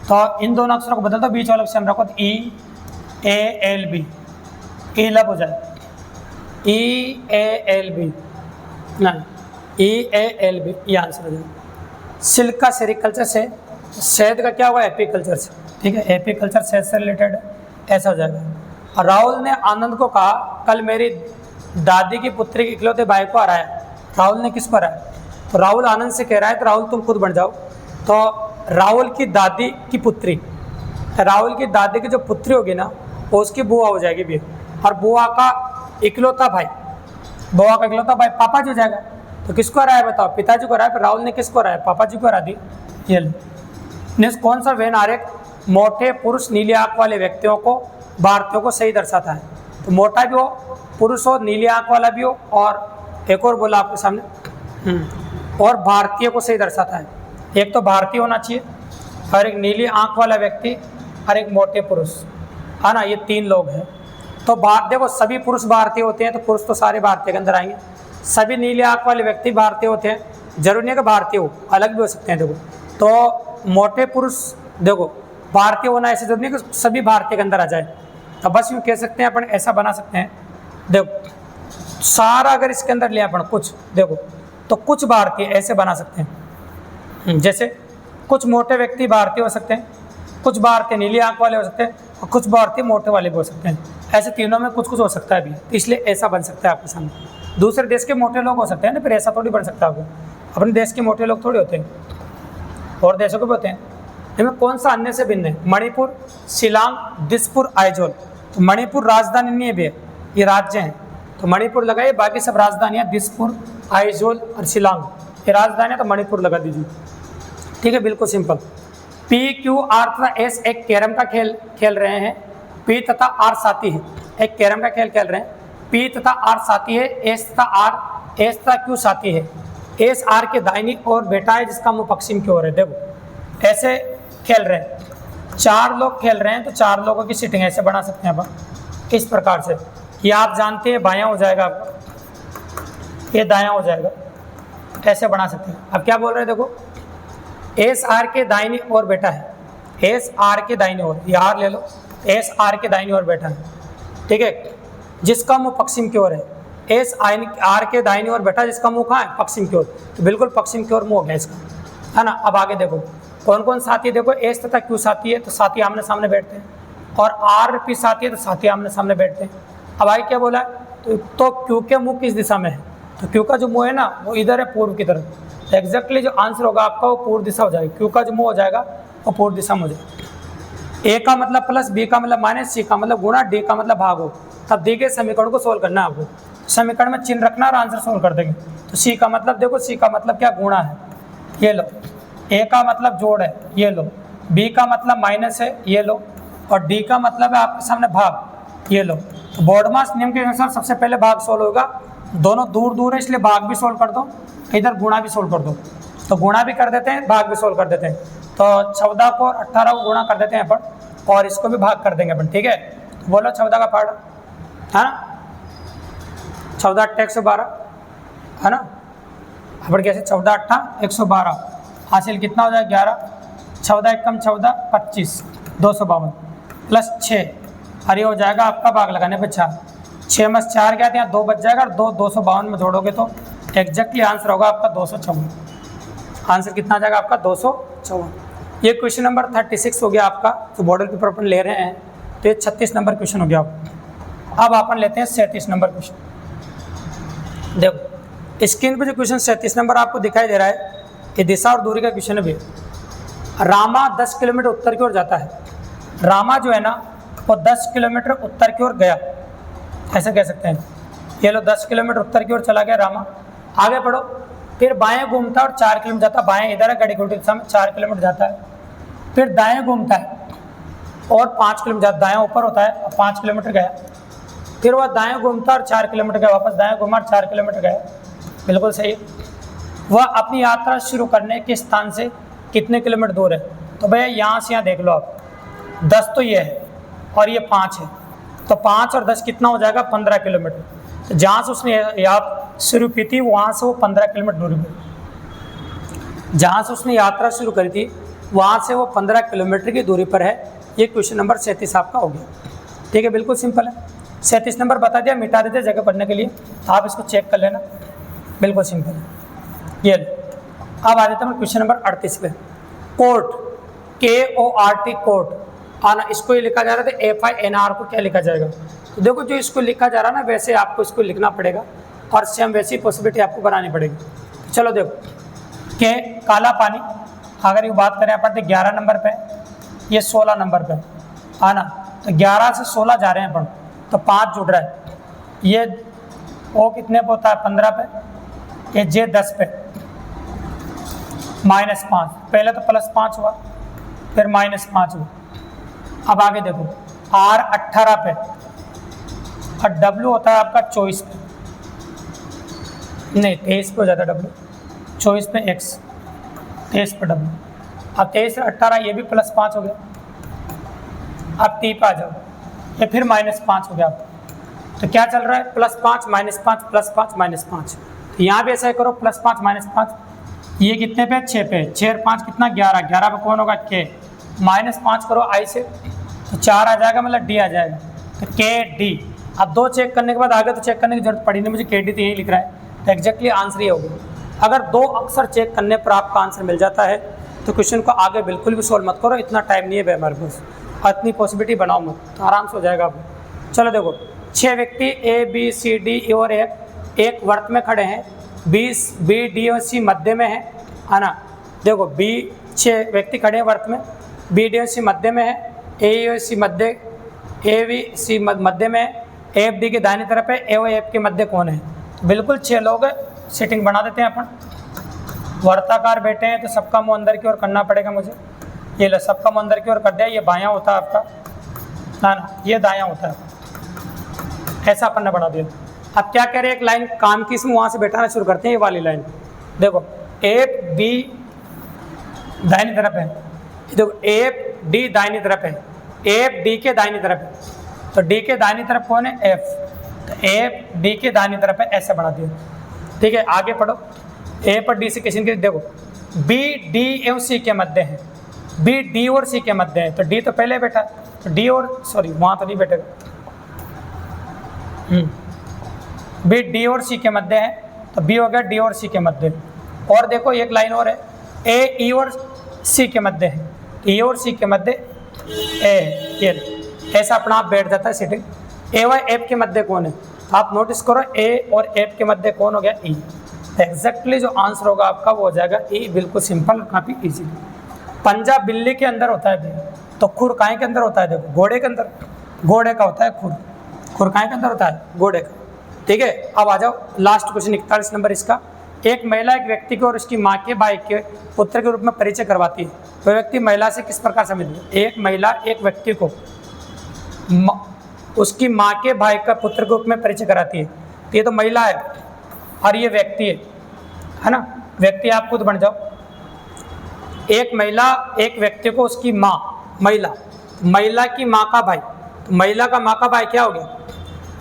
तो इन दोनों अक्षरों को बदल दो, बीच वाले को सेम रखो, तो ई ए एल बी, ई लब हो जाए, ई ए एल बी, नहीं ई ए एल बी, ये आंसर हो जाएगा। सिल्क का सेरिकल्चर से, शहद का क्या होगा, एपीकल्चर से, ठीक है, एपीकल्चर शहद से रिलेटेड है, ऐसा हो जाएगा। और राहुल ने आनंद को कहा, कल मेरी दादी की पुत्री के इकलौते भाई को हराया। राहुल ने किस पर हराया, तो राहुल आनंद से कह रहा है, तो राहुल तुम खुद बन जाओ। तो राहुल की दादी की पुत्री, राहुल की दादी की जो पुत्री होगी ना, वो उसकी बुआ हो जाएगी भी, और बुआ का इकलौता भाई, बुआ का इकलौता भाई पापा जी हो जाएगा। तो किसको हराया बताओ, पिताजी को हराया, पर राहुल ने किसको हराया, पापा जी को हरा दी। ये नेक्स्ट, कौन सा वेन आरेख मोटे पुरुष नीली आंख वाले व्यक्तियों को, भारतीयों को सही दर्शाता है। तो मोटा भी हो, पुरुष हो, नीली आंख वाला भी हो, और एक और बोला आपके सामने, और भारतीय को सही दर्शाता है। एक तो भारतीय होना चाहिए, और एक नीली आंख वाला व्यक्ति, और एक मोटे पुरुष, है ना, ये 3 लोग हैं। तो देखो सभी पुरुष भारतीय होते हैं, तो पुरुष तो सारे भारतीय के अंदर आएंगे। सभी नीली आंख वाले व्यक्ति भारतीय होते हैं, जरूरी नहीं कि भारतीय हो, अलग भी हो सकते हैं। देखो तो मोटे पुरुष देखो भारतीय होना ऐसे जरूरी नहीं कि सभी भारतीय के अंदर आ जाए। तो बस यूँ कह सकते हैं अपन, ऐसा बना सकते हैं। देखो सारा अगर इसके अंदर लिया अपन कुछ, देखो तो कुछ भारतीय ऐसे बना सकते हैं, जैसे कुछ मोटे व्यक्ति भारतीय हो सकते हैं, कुछ भारतीय नीली आंख वाले हो सकते हैं, और कुछ भारतीय मोटे वाले भी हो सकते हैं। ऐसे तीनों में कुछ कुछ हो सकता है भी, तो इसलिए ऐसा बन सकता है आपके सामने। दूसरे देश के मोटे लोग हो सकते हैं ना, फिर ऐसा थोड़ी बन सकता है आपको, अपने देश के मोटे लोग थोड़ी होते हैं, और देशों के भी होते हैं। इनमें कौन सा अन्य से भिन्न है, मणिपुर, शिलांग, दिसपुर, आइजोल। तो मणिपुर राजधानी नहीं है भैया, ये राज्य हैं, तो मणिपुर लगाइए, बाकी सब राजधानियाँ दिसपुर, आइजोल और शिलांग, ये राजधानी है, तो मणिपुर लगा दीजिए, ठीक है, बिल्कुल सिंपल। पी क्यू आर तथा एस एक कैरम का खेल खेल रहे हैं, पी तथा आर साथी है, एक कैरम का खेल खेल रहे हैं, पी तथा आर साथी है, एस तथा क्यू साथी है, एस आर के दाहिनी ओर बैठा है जिसका मुंह पश्चिम की ओर है। देखो ऐसे खेल रहे हैं, 4 लोग खेल रहे हैं, तो 4 लोगों की सीटिंग ऐसे बना सकते हैं अपन इस प्रकार से। ये आप जानते हैं बायां हो जाएगा आपका, ये दायां हो जाएगा, ऐसे बना सकते हैं। अब क्या बोल रहे हैं, देखो एस आर के दाहिनी ओर बैठा है, एस आर के दाहिनी ओर, ये आर ले लो, एस आर के दाहिनी ओर बैठा है, ठीक है, जिसका मुंह पश्चिम की ओर है। एस आर के दाहिनी ओर बैठा, जिसका मुंह कहाँ है, पश्चिम की ओर, तो बिल्कुल पश्चिम की ओर मुंह हो गया इसका, है ना। अब आगे देखो कौन कौन साथी है, देखो एस तथा क्यू साथी है, तो साथी आमने सामने बैठते हैं, और आर पी साथी है, तो साथी आमने सामने बैठते हैं। अब आगे क्या बोला है, तो क्यू के मुंह किस दिशा में है, तो क्यू का जो मुंह है ना, वो इधर है, पूर्व की तरफ। तो एग्जैक्टली जो आंसर होगा आपका वो पूर्व दिशा हो जाएगा, क्यू का जो मुंह हो जाएगा वो पूर्व दिशा में हो जाएगा। ए का मतलब प्लस, बी का मतलब माइनस, सी का मतलब गुणा, डी का मतलब भाग हो, तब दी गए समीकरण को सोल्व करना है आपको। समीकरण में चिन्ह रखना और आंसर सोल्व कर देंगे। तो सी का मतलब देखो, सी का मतलब क्या, गुणा है, ये लो। ए का मतलब जोड़ है, ये लो। बी का मतलब माइनस है, ये लो। और डी का मतलब है आपके सामने भाग, ये लो। तो बोर्डमास नियम के अनुसार सबसे पहले भाग सोल्व होगा। दोनों दूर दूर है इसलिए भाग भी सोल्व कर दो, इधर गुणा भी सोल्व कर दो। तो गुणा भी कर देते हैं, भाग भी सोल्व कर देते हैं। तो 14 को 18 को गुणा कर देते हैं अपन, और इसको भी भाग कर देंगे अपन, ठीक है। तो बोलो 14 का पार्ट है ना, 14 8 112 है ना। अपन कैसे 14 8 112 हासिल कितना हो जाए 11, 14 1 कम 14 25 252 प्लस 6, और ये हो जाएगा आपका भाग लगाने पे 4, 6 में 4 क्या था, 2 बच जाएगा, और 252 में जोड़ोगे तो एग्जैक्टली आंसर होगा आपका 254। आंसर कितना आ जाएगा आपका 254। ये क्वेश्चन नंबर 36 हो गया आपका, जो मॉडल पेपर अपन ले रहे हैं। तो ये 36 नंबर क्वेश्चन हो गया। अब अपन लेते हैं 37 नंबर क्वेश्चन। देखो स्क्रीन पे जो क्वेश्चन 37 नंबर आपको दिखाई दे रहा है, ये दिशा और दूरी का क्वेश्चन है भैया। रामा 10 किलोमीटर उत्तर की ओर जाता है। रामा जो है ना वो 10 किलोमीटर उत्तर की ओर गया, ऐसे कह सकते हैं। ये लो 10 किलोमीटर उत्तर की ओर चला गया रामा। आगे बढ़ो, फिर बाएं घूमता है और 4 किलोमीटर जाता है। बाएं इधर है, घड़ी की उल्टी दिशा में 4 किलोमीटर जाता है। फिर दाएं घूमता है और 5 किलोमीटर जाता, दाएं ऊपर होता है और 5 किलोमीटर गया। फिर वह दाएं घूमता और 4 किलोमीटर गया, वापस दाएं घूमा और 4 किलोमीटर गया। बिल्कुल सही। वह अपनी यात्रा शुरू करने के स्थान से कितने किलोमीटर दूर है। तो भैया यहाँ से यहाँ देख लो आप, 10 तो ये है और ये 5 है, तो 5 और 10 कितना हो जाएगा 15 किलोमीटर। तो जहाँ से उसने यात्रा शुरू की थी वहाँ से वो 15 किलोमीटर दूरी पर, जहाँ से उसने यात्रा शुरू करी थी वहाँ से वो 15 किलोमीटर की दूरी पर है। ये क्वेश्चन नंबर 37 आपका हो गया, ठीक है। बिल्कुल सिंपल है। 37 नंबर बता दिया, मिटा देते जगह पढ़ने के लिए, आप इसको चेक कर लेना, बिल्कुल सिंपल है। ये अब आ जाता है क्वेश्चन नंबर 38 पे। कोर्ट, KORT कोर्ट आना, इसको ये लिखा जा रहा था FINR को क्या लिखा जाएगा। तो देखो जो इसको लिखा जा रहा है ना वैसे आपको इसको लिखना पड़ेगा, और सेम वैसी पॉसिबिलिटी आपको बनानी पड़ेगी। तो चलो देखो, के काला पानी, अगर ये बात करें अपन तो 11 नंबर पे, ये 16 नंबर पे आना। तो 11 से 16 जा रहे हैं अपन, तो 5 जुड़ रहा है। ये ओ कितने पे होता है 15 पे, ये जे 10 पे, -5, पहले तो +5 हुआ फिर -5 हुआ। अब आगे देखो R 18 पे और W होता है आपका 24 पे, नहीं 23 पे हो जाता है W, 24 पे X, 23 पे W। अब 23 से 18 ये भी +5 हो गया। अब T पे आ जाओ, ये फिर -5 हो गया। तो क्या चल रहा है +5 -5 +5 -5। तो यहाँ भी ऐसा ही करो, +5 -5। ये कितने पे 6 पे, 6 और 5 कितना 11, 11 पे कौन होगा K, -5 करो I से तो 4 आ जाएगा, मतलब D आ जाएगा। तो KD। अब 2 चेक करने के बाद आगे तो चेक करने की जरूरत पड़ी नहीं, मुझे KD तो यही लिख रहा है। तो एग्जैक्टली आंसर ये होगा। अगर 2 अक्सर चेक करने पर आपका आंसर मिल जाता है तो क्वेश्चन को आगे बिल्कुल भी सोल्व मत करो, इतना टाइम नहीं है हमारे पास, इतनी पॉसिबिलिटी बनाओ मत, तो आराम से हो जाएगा आपको। चलो देखो, 6 व्यक्ति A B C D E और एक वर्त में खड़े हैं, B D और C मध्य में है ना। देखो 6 व्यक्ति खड़े हैं वर्त में, B D और C मध्य में है, A और C Madhya, A B C मध्य में है, F D के दाहिनी तरफ है, A और F के मध्य कौन है। बिल्कुल 6 लोग सीटिंग बना देते हैं अपन, वर्ताकार बैठे हैं तो सबका मुंह अंदर की ओर करना पड़ेगा मुझे। ये लो सबका मुंह अंदर की ओर कर दिया, ये बायां होता है आपका ना, ये दायां होता है, ऐसा अपन ने बना दिया। अब क्या कह रहे हैं, एक लाइन काम की इसमें वहाँ से बैठाना शुरू करते हैं, ये वाली लाइन। देखो F B दाहिनी तरफ है, देखो F D दाहिनी तरफ है, F D के दाहिनी तरफ है, तो D के दाहिनी तरफ कौन है F, तो F D के दाहिनी तरफ है, ऐसे बना दिया। ठीक है, आगे पढ़ो। A पर D से किसी के, देखो B D एवं C के मध्य है, B D और C के मध्य है, तो D तो पहले बैठा, तो D और सॉरी वहाँ तो नहीं बैठेगा, B D और C के मध्य है, तो B हो गया D और C के मध्य। और देखो एक लाइन और है, A E और C के मध्य है, E और C के मध्य A, ये ऐसा अपना आप बैठ जाता है सीटिंग। A व F के मध्य कौन है, आप नोटिस करो A और F के मध्य कौन हो गया E। एग्जैक्टली जो आंसर होगा आपका वो हो जाएगा E, बिल्कुल सिंपल और काफ़ी इजी। पंजा बिल्ली के अंदर होता है भैया, तो खुर काय के अंदर होता है, देखो घोड़े के अंदर, घोड़े का होता है खुर, खुर काय के अंदर होता है, घोड़े का। ठीक है, अब आ जाओ लास्ट क्वेश्चन 41 नंबर इसका। एक महिला एक व्यक्ति को और उसकी माँ के भाई के पुत्र के रूप में परिचय करवाती है, तो व्यक्ति महिला से किस प्रकार संबंधित है? एक महिला एक व्यक्ति को उसकी माँ के भाई का पुत्र के रूप में परिचय कराती है। ये तो महिला है और ये व्यक्ति है ना, व्यक्ति आप खुद बन जाओ। एक महिला एक व्यक्ति को उसकी माँ, महिला की माँ का भाई, तो महिला का माँ का भाई क्या हो गया?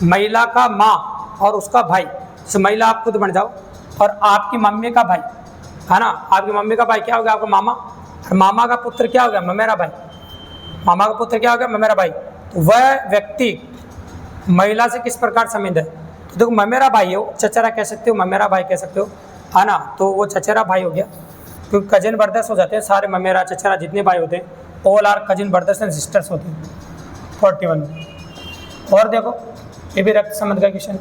महिला का माँ और उसका भाई, तो महिला आप खुद बन जाओ। और आपकी मम्मी का भाई है ना, आपकी मम्मी का भाई क्या हो गया? आपका मामा। और मामा का पुत्र क्या हो गया? ममेरा भाई। मामा का पुत्र क्या हो गया? ममेरा भाई। तो वह व्यक्ति महिला से किस प्रकार संबंध है? तो देखो ममेरा भाई हो, चचेरा कह सकते हो, ममेरा भाई कह सकते हो, है ना, तो वो चचेरा भाई हो गया, क्योंकि कजिन ब्रदर्स हो जाते हैं सारे, ममेरा चचेरा जितने भाई होते हैं all are cousin brothers and sisters होते हैं। 41 और देखो ये भी रक्त संबंध का क्वेश्चन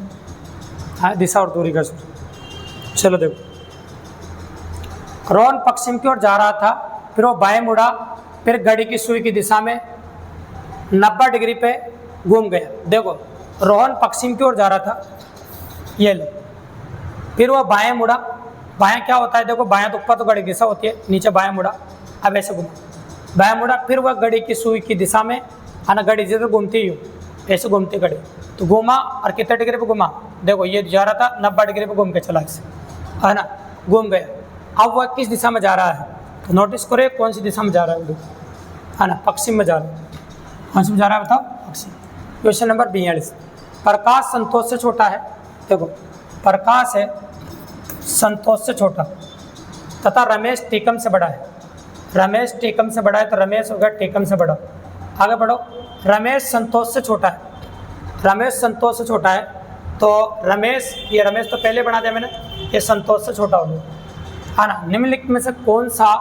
है, दिशा और दूरी का सूत्र। चलो देखो, रोहन पश्चिम की ओर जा रहा था, फिर वो बाएं मुड़ा, फिर घड़ी की सुई की दिशा में 90 डिग्री पे घूम गया। देखो रोहन पश्चिम की ओर जा रहा था, ये ले, फिर वो बाएं मुड़ा, बाएं क्या होता है? देखो बाएं तो ऊपर तो घड़ी की दिशा होती है, नीचे बाएं मुड़ा, अब ऐसे घूमा, बाएं मुड़ा, फिर वह घड़ी की सुई की दिशा में, है ना, घड़ी जिधर घूमती ही ऐसे घूमती घड़ी, तो घूमा और कितने डिग्री पे घूमा? देखो ये जा रहा था 90 डिग्री पे घूम के चला ऐसे, है ना, घूम गया। अब वह किस दिशा में जा रहा है? तो नोटिस करो कौन सी दिशा में जा रहा है, है ना, पश्चिम में जा रहा है। कौन सी में जा रहा है बताओ? पश्चिम। क्वेश्चन नंबर 42, प्रकाश संतोष से छोटा है, देखो प्रकाश है संतोष से छोटा तथा रमेश टीकम से बड़ा है। रमेश टीकम से बड़ा है, तो रमेश हो गया टीकम से बड़ा। आगे बढ़ो, रमेश संतोष से छोटा है, रमेश संतोष से छोटा है, तो रमेश, ये रमेश तो पहले बना दिया मैंने, ये संतोष से छोटा हो गया, है ना। निम्नलिखित में से कौन सा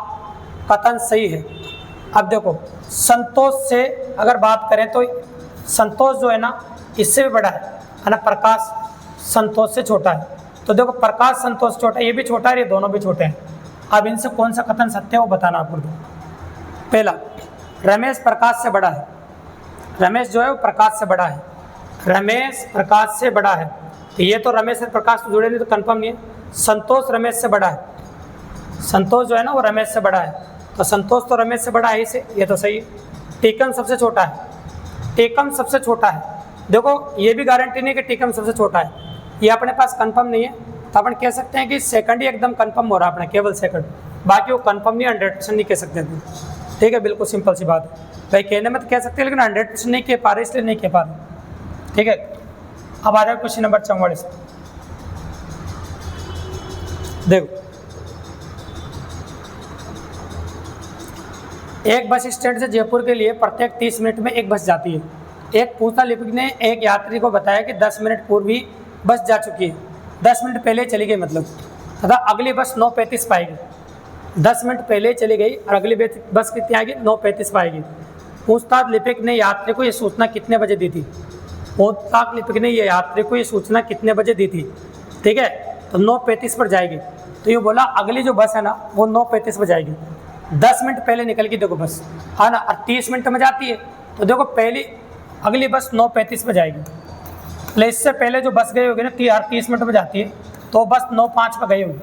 कथन सही है? अब देखो संतोष से अगर बात करें तो संतोष जो है ना इससे भी बड़ा है ना, प्रकाश संतोष से छोटा है। तो देखो प्रकाश संतोष छोटा है, ये भी छोटा है, ये दोनों भी छोटे हैं। अब इनसे कौन सा कथन सत्य है वो बताना आपको। पहला, रमेश प्रकाश से बड़ा है, रमेश जो है वो प्रकाश से बड़ा है, रमेश प्रकाश से बड़ा है, तो ये तो रमेश और प्रकाश तो जुड़े नहीं, तो कंफर्म नहीं है। संतोष रमेश से बड़ा है, संतोष जो है ना वो रमेश से बड़ा है, तो संतोष तो रमेश से बड़ा है इसे, ये तो सही है। टीकम सबसे छोटा है, टीकम सबसे छोटा है, देखो ये भी गारंटी नहीं कि टीकम सबसे छोटा है, ये अपने पास कंफर्म नहीं है, तो अपन कह सकते हैं कि सेकंड ही एकदम कंफर्म हो रहा है अपने, केवल सेकंड, बाकी वो कंफर्म नहीं, 100% नहीं कह सकते थे। ठीक है, बिल्कुल सिंपल सी बात है भाई, कहने में तो कह सकते हैं लेकिन 100% नहीं कह पा रहे, इसलिए नहीं कह पा रहे। ठीक है, अब आ जाओ क्वेश्चन नंबर 44। देखो एक बस स्टैंड से जयपुर के लिए प्रत्येक 30 मिनट में एक बस जाती है। एक पूछता लिपिक ने एक यात्री को बताया कि 10 मिनट पूर्व ही बस जा चुकी है, 10 मिनट पहले चली गई मतलब, तथा अगली बस 9:35 पाएगी। 10 मिनट पहले चली गई और अगली बस कितनी आएगी? 9:35 पाएगी। पूछताछ लिपिक ने यात्री को ये सूचना कितने बजे दी थी? पूछताछ लिपिक ने ये यात्री को ये सूचना कितने बजे दी थी? ठीक है, तो 9:35 पर जाएगी, तो ये बोला अगली जो बस है ना वो 9:35 पर जाएगी, 10 मिनट पहले निकल गई देखो बस, है ना, और 30 मिनट में जाती है, तो देखो पहली अगली बस 9:35 पर जाएगी। तो इससे पहले जो बस गई होगी ना 30 मिनट में जाती है, तो बस 9:05 पर गई होगी,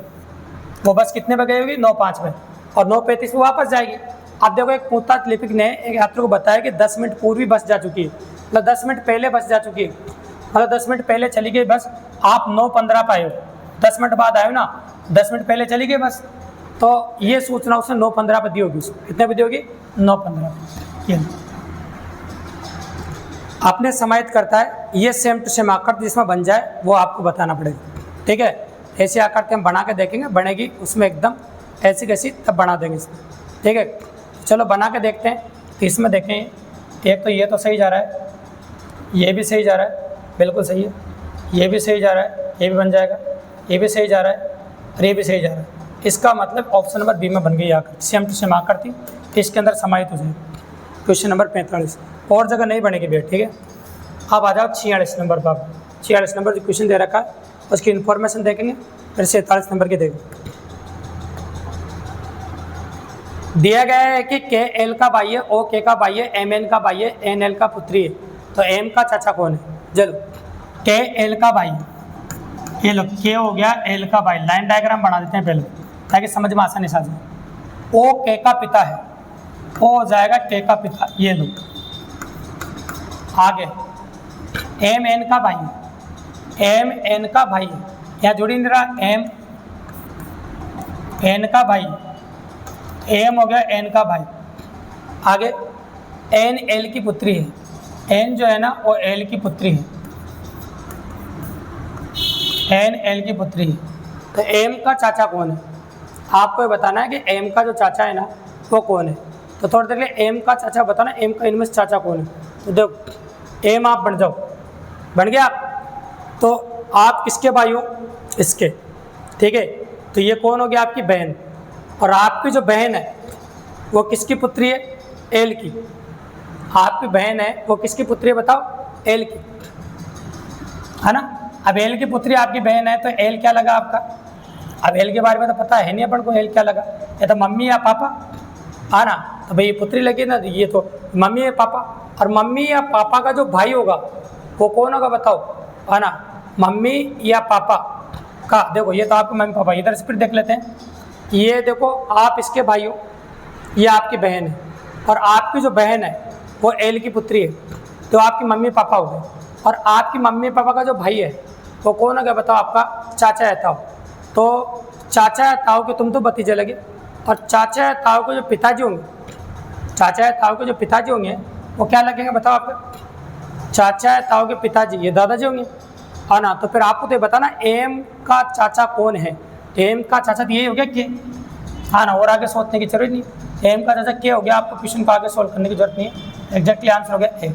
वो बस कितने पर गई होगी? 9:05 पर, और 9:35 पर वापस जाएगी। अब देखो एक पूछताछ लिपिक ने एक यात्री को बताया कि 10 मिनट पूर्व ही बस जा चुकी है, मतलब 10 मिनट पहले बस जा चुकी है, मतलब 10 मिनट पहले चली गई बस, आप 9:15 पर आए हो, 10 मिनट बाद आए हो ना, 10 मिनट पहले चली गई बस, तो ये सूचना उसने 9:15 पर दी होगी, कितने पर दी होगी? 9:15। ये आपने समाहित करता है, ये सेम टू सेम आकृति जिसमें बन जाए वो आपको बताना पड़ेगा। ठीक है, ऐसी आकृति हम बना के देखेंगे, बनेगी उसमें एकदम ऐसी कैसी तब बना देंगे इसमें। ठीक है, चलो बना के देखते हैं। तो इसमें देखें, एक तो ये तो सही जा रहा है, ये भी सही जा रहा है, बिल्कुल सही है, ये भी सही जा रहा है, ये भी बन जाएगा, ये भी सही जा रहा है और ये भी सही जा रहा है। इसका मतलब ऑप्शन नंबर बी में बन गई आकृति, सेम टू सेम आकृति, इसके अंदर समाहित हो जाएगी। क्वेश्चन नंबर 45, और जगह नहीं बनेगी बेट। ठीक है, अब आ जाओ 46 नंबर पर। 46 नंबर जो क्वेश्चन दे रखा है उसकी इन्फॉर्मेशन देखेंगे, फिर 47 नंबर की देखेंगे। दिया गया है कि के एल का भाई है, ओ के का भाई है, एम एन का भाई है, एन एल का पुत्री है, तो एम का चाचा कौन है? चलो के एल का भाई, ये लो के हो गया एल का भाई, लाइन डायग्राम बना देते हैं पहले ताकि समझ में आसानी से आ जाए। ओ के का पिता है, ओ हो जाएगा के का पिता, ये लो। आगे एम एन का भाई, एम एन का भाई, यहाँ जुड़ी नहीं रहा, एम एन का भाई, एम हो गया एन का भाई। आगे एन एल की पुत्री है, एन जो है ना वो एल की पुत्री है, एन एल की पुत्री है। तो एम का चाचा कौन है? आपको ये बताना है कि एम का जो चाचा है ना वो कौन है। तो थोड़ी देर लिए एम का चाचा बताना, एम का इनमें से चाचा कौन है। तो देखो एम आप बन जाओ, बन गया आप, तो आप किसके भाई हो? इसके, ठीक है। तो ये कौन हो गया? आपकी बहन। और आपकी जो बहन है वो किसकी पुत्री है? एल की। आपकी बहन है वो किसकी पुत्री है बताओ? एल की, है ना। अब एल की पुत्री आपकी बहन है तो एल क्या लगा आपका? अब एल के बारे में तो पता है नहीं अपन को, एल क्या लगा? या तो मम्मी या पापा, है ना। तो भाई ये पुत्री लगी ना, ये तो मम्मी या पापा। और मम्मी या पापा का जो भाई होगा वो कौन होगा बताओ, है ना। मम्मी या पापा का, देखो ये तो आपके मम्मी पापा, इधर से फिर देख लेते हैं। ये देखो आप इसके भाई हो, ये आपकी बहन है, और आपकी जो बहन है वो एल की पुत्री है, तो आपकी मम्मी पापा हो गए। और आपकी मम्मी पापा का जो भाई है वो कौन हो गया बताओ? आपका चाचा या ताऊ। तो चाचा या ताऊ के तुम तो भतीजे लगे, और चाचा या ताऊ के जो पिताजी होंगे, चाचा या ताऊ के जो पिताजी होंगे वो क्या लगेंगे बताओ आपको? चाचा या ताऊ के पिताजी ये दादाजी होंगे, है ना। तो फिर आपको तो ये बताना एम का चाचा कौन है। एम का चाचा तो यही हो गया के, हाँ ना, और आगे सोचने की जरूरत नहीं। एम का चाचा के हो गया, आपको क्वेश्चन को आगे सोल्व करने की जरूरत नहीं है, एग्जैक्टली आंसर हो गया ए।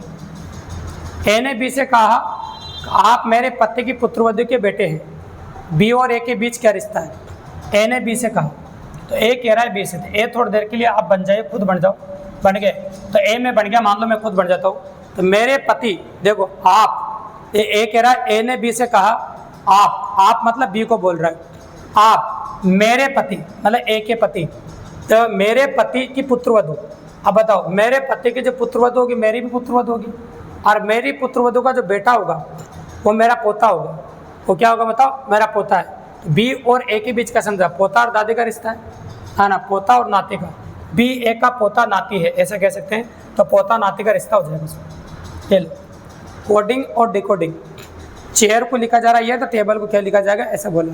ए ने बी से कहा आप मेरे पति की पुत्रवधू के बेटे हैं, बी और ए के बीच क्या रिश्ता है? ए ने बी से कहा, तो ए कह रहा है बी से। तो ए थोड़ी देर के लिए आप बन जाइए, खुद बन जाओ, बन गए। तो ए में बन गया, मान लो मैं खुद बन जाता हूँ। तो मेरे पति, देखो आप, ए कह रहा है ए ने बी से कहा आप मतलब बी को बोल रहा है, आप मेरे पति मतलब ए के पति, तो मेरे पति की पुत्रवधू। अब बताओ मेरे पति की जो पुत्रवधू होगी मेरी भी पुत्रवधू होगी, और मेरी पुत्रवधू का जो बेटा होगा वो मेरा पोता होगा। वो क्या होगा बताओ? मेरा पोता है। बी और ए के बीच का समझा, पोता और दादी का रिश्ता है ना, पोता और नाती का। बी ए का पोता नाती है, ऐसा कह सकते हैं। तो पोता नाती का रिश्ता हो जाएगा उसमें। ये लो कोडिंग और डिकोडिंग, चेयर को लिखा जा रहा है ये, तो टेबल को क्या लिखा जाएगा ऐसा बोला।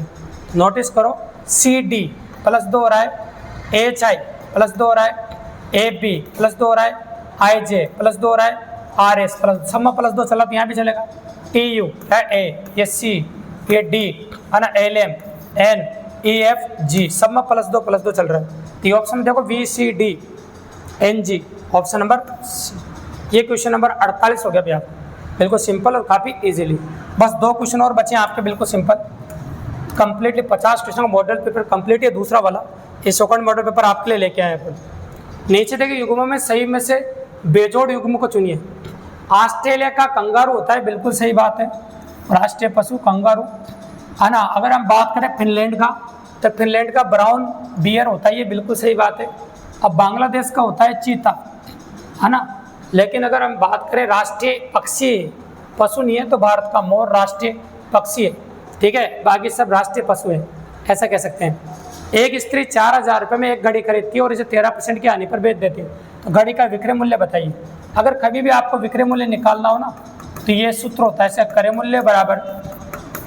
नोटिस करो, सी डी प्लस 2 हो रहा है, एच आई प्लस 2 हो रहा है, ए बी प्लस 2 हो रहा है, आई जे प्लस 2 हो रहा है, आर एस प्लस, सब में प्लस 2 चला तो यहाँ भी चलेगा। टी यू है ए, ये सी, ये डी, है ना, L M N E F G, सब में प्लस 2 चल रहा है। तो ये ऑप्शन देखो B C D N G, option number C. ये क्वेश्चन नंबर 48 हो गया भैया, बिल्कुल सिंपल और काफ़ी इजीली। बस 2 क्वेश्चन और बचे हैं आपके, बिल्कुल सिंपल, कंप्लीटली 50 क्वेश्चन का मॉडल पेपर कंप्लीट है। दूसरा वाला ये सेकंड मॉडल पेपर आपके लिए लेके आए हैं। नीचे देखिए युग्मों में सही में से बेजोड़ युग्म को चुनिए। ऑस्ट्रेलिया का कंगारू होता है, बिल्कुल सही बात है, राष्ट्रीय पशु कंगारू, है ना। अगर हम बात करें फिनलैंड का, तो फिनलैंड का ब्राउन बियर होता है, ये बिल्कुल सही बात है। अब बांग्लादेश का होता है चीता, है ना। लेकिन अगर हम बात करें राष्ट्रीय पक्षी, पशु नहीं है, तो भारत का मोर राष्ट्रीय पक्षी है, ठीक है। बाकी सब राष्ट्रीय पशु है, ऐसा कह सकते हैं। एक स्त्री 4000 रुपये में एक घड़ी खरीदती है और इसे 13% की हानि पर बेच देती है, तो घड़ी का विक्रय मूल्य बताइए। अगर कभी भी आपको विक्रय मूल्य निकालना हो ना, तो ये सूत्र होता है, ऐसे क्रय मूल्य बराबर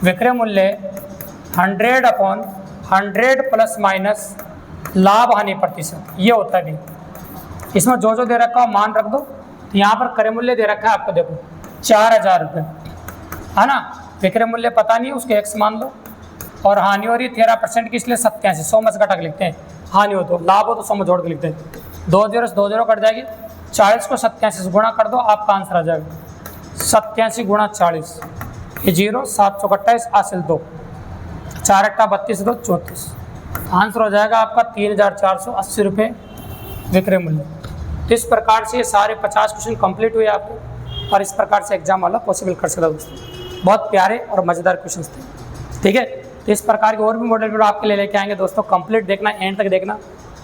विक्रय मूल्य 100/100 प्लस माइनस लाभ हानि प्रतिशत, ये होता है। भी इसमें जो दे रखा हो मान रख दो। तो यहाँ पर क्रय मूल्य दे रखा है आपको, देखो 4000 रुपये, है ना। विक्रय मूल्य पता नहीं है, उसके x मान लो, और हानि हो रही 13% की, इसलिए 87, 100 में से घटा के लिखते हैं। हानि हो तो, लाभ हो तो 100 में जोड़ के लिखते हैं। 2 0 से 2 0 कट जाएगी, 40 को 87 से गुणा कर दो, आपका आंसर आ जाएगा 87 गुणा 40, ये 0, 728 हासिल 2, 4 8 32 2 34, आंसर हो जाएगा आपका 3480 रुपये विक्रय मूल्य। तो इस प्रकार से ये सारे 50 क्वेश्चन कंप्लीट हुए आपको, और इस प्रकार से एग्जाम वाला पॉसिबल कर सकता दोस्तों। बहुत प्यारे और मज़ेदार क्वेश्चन थे, ठीक है। तो इस प्रकार के और भी मॉडल वीडियो आपके लिए लेके आएंगे दोस्तों, कंप्लीट देखना, एंड तक देखना,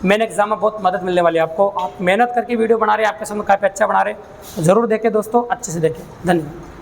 मेन एग्जाम में बहुत मदद मिलने वाली है आपको। आप मेहनत करके वीडियो बना रहे हैं, आपके सामने काफ़ी अच्छा बना रहे हैं, ज़रूर देखें दोस्तों, अच्छे से देखें। धन्यवाद।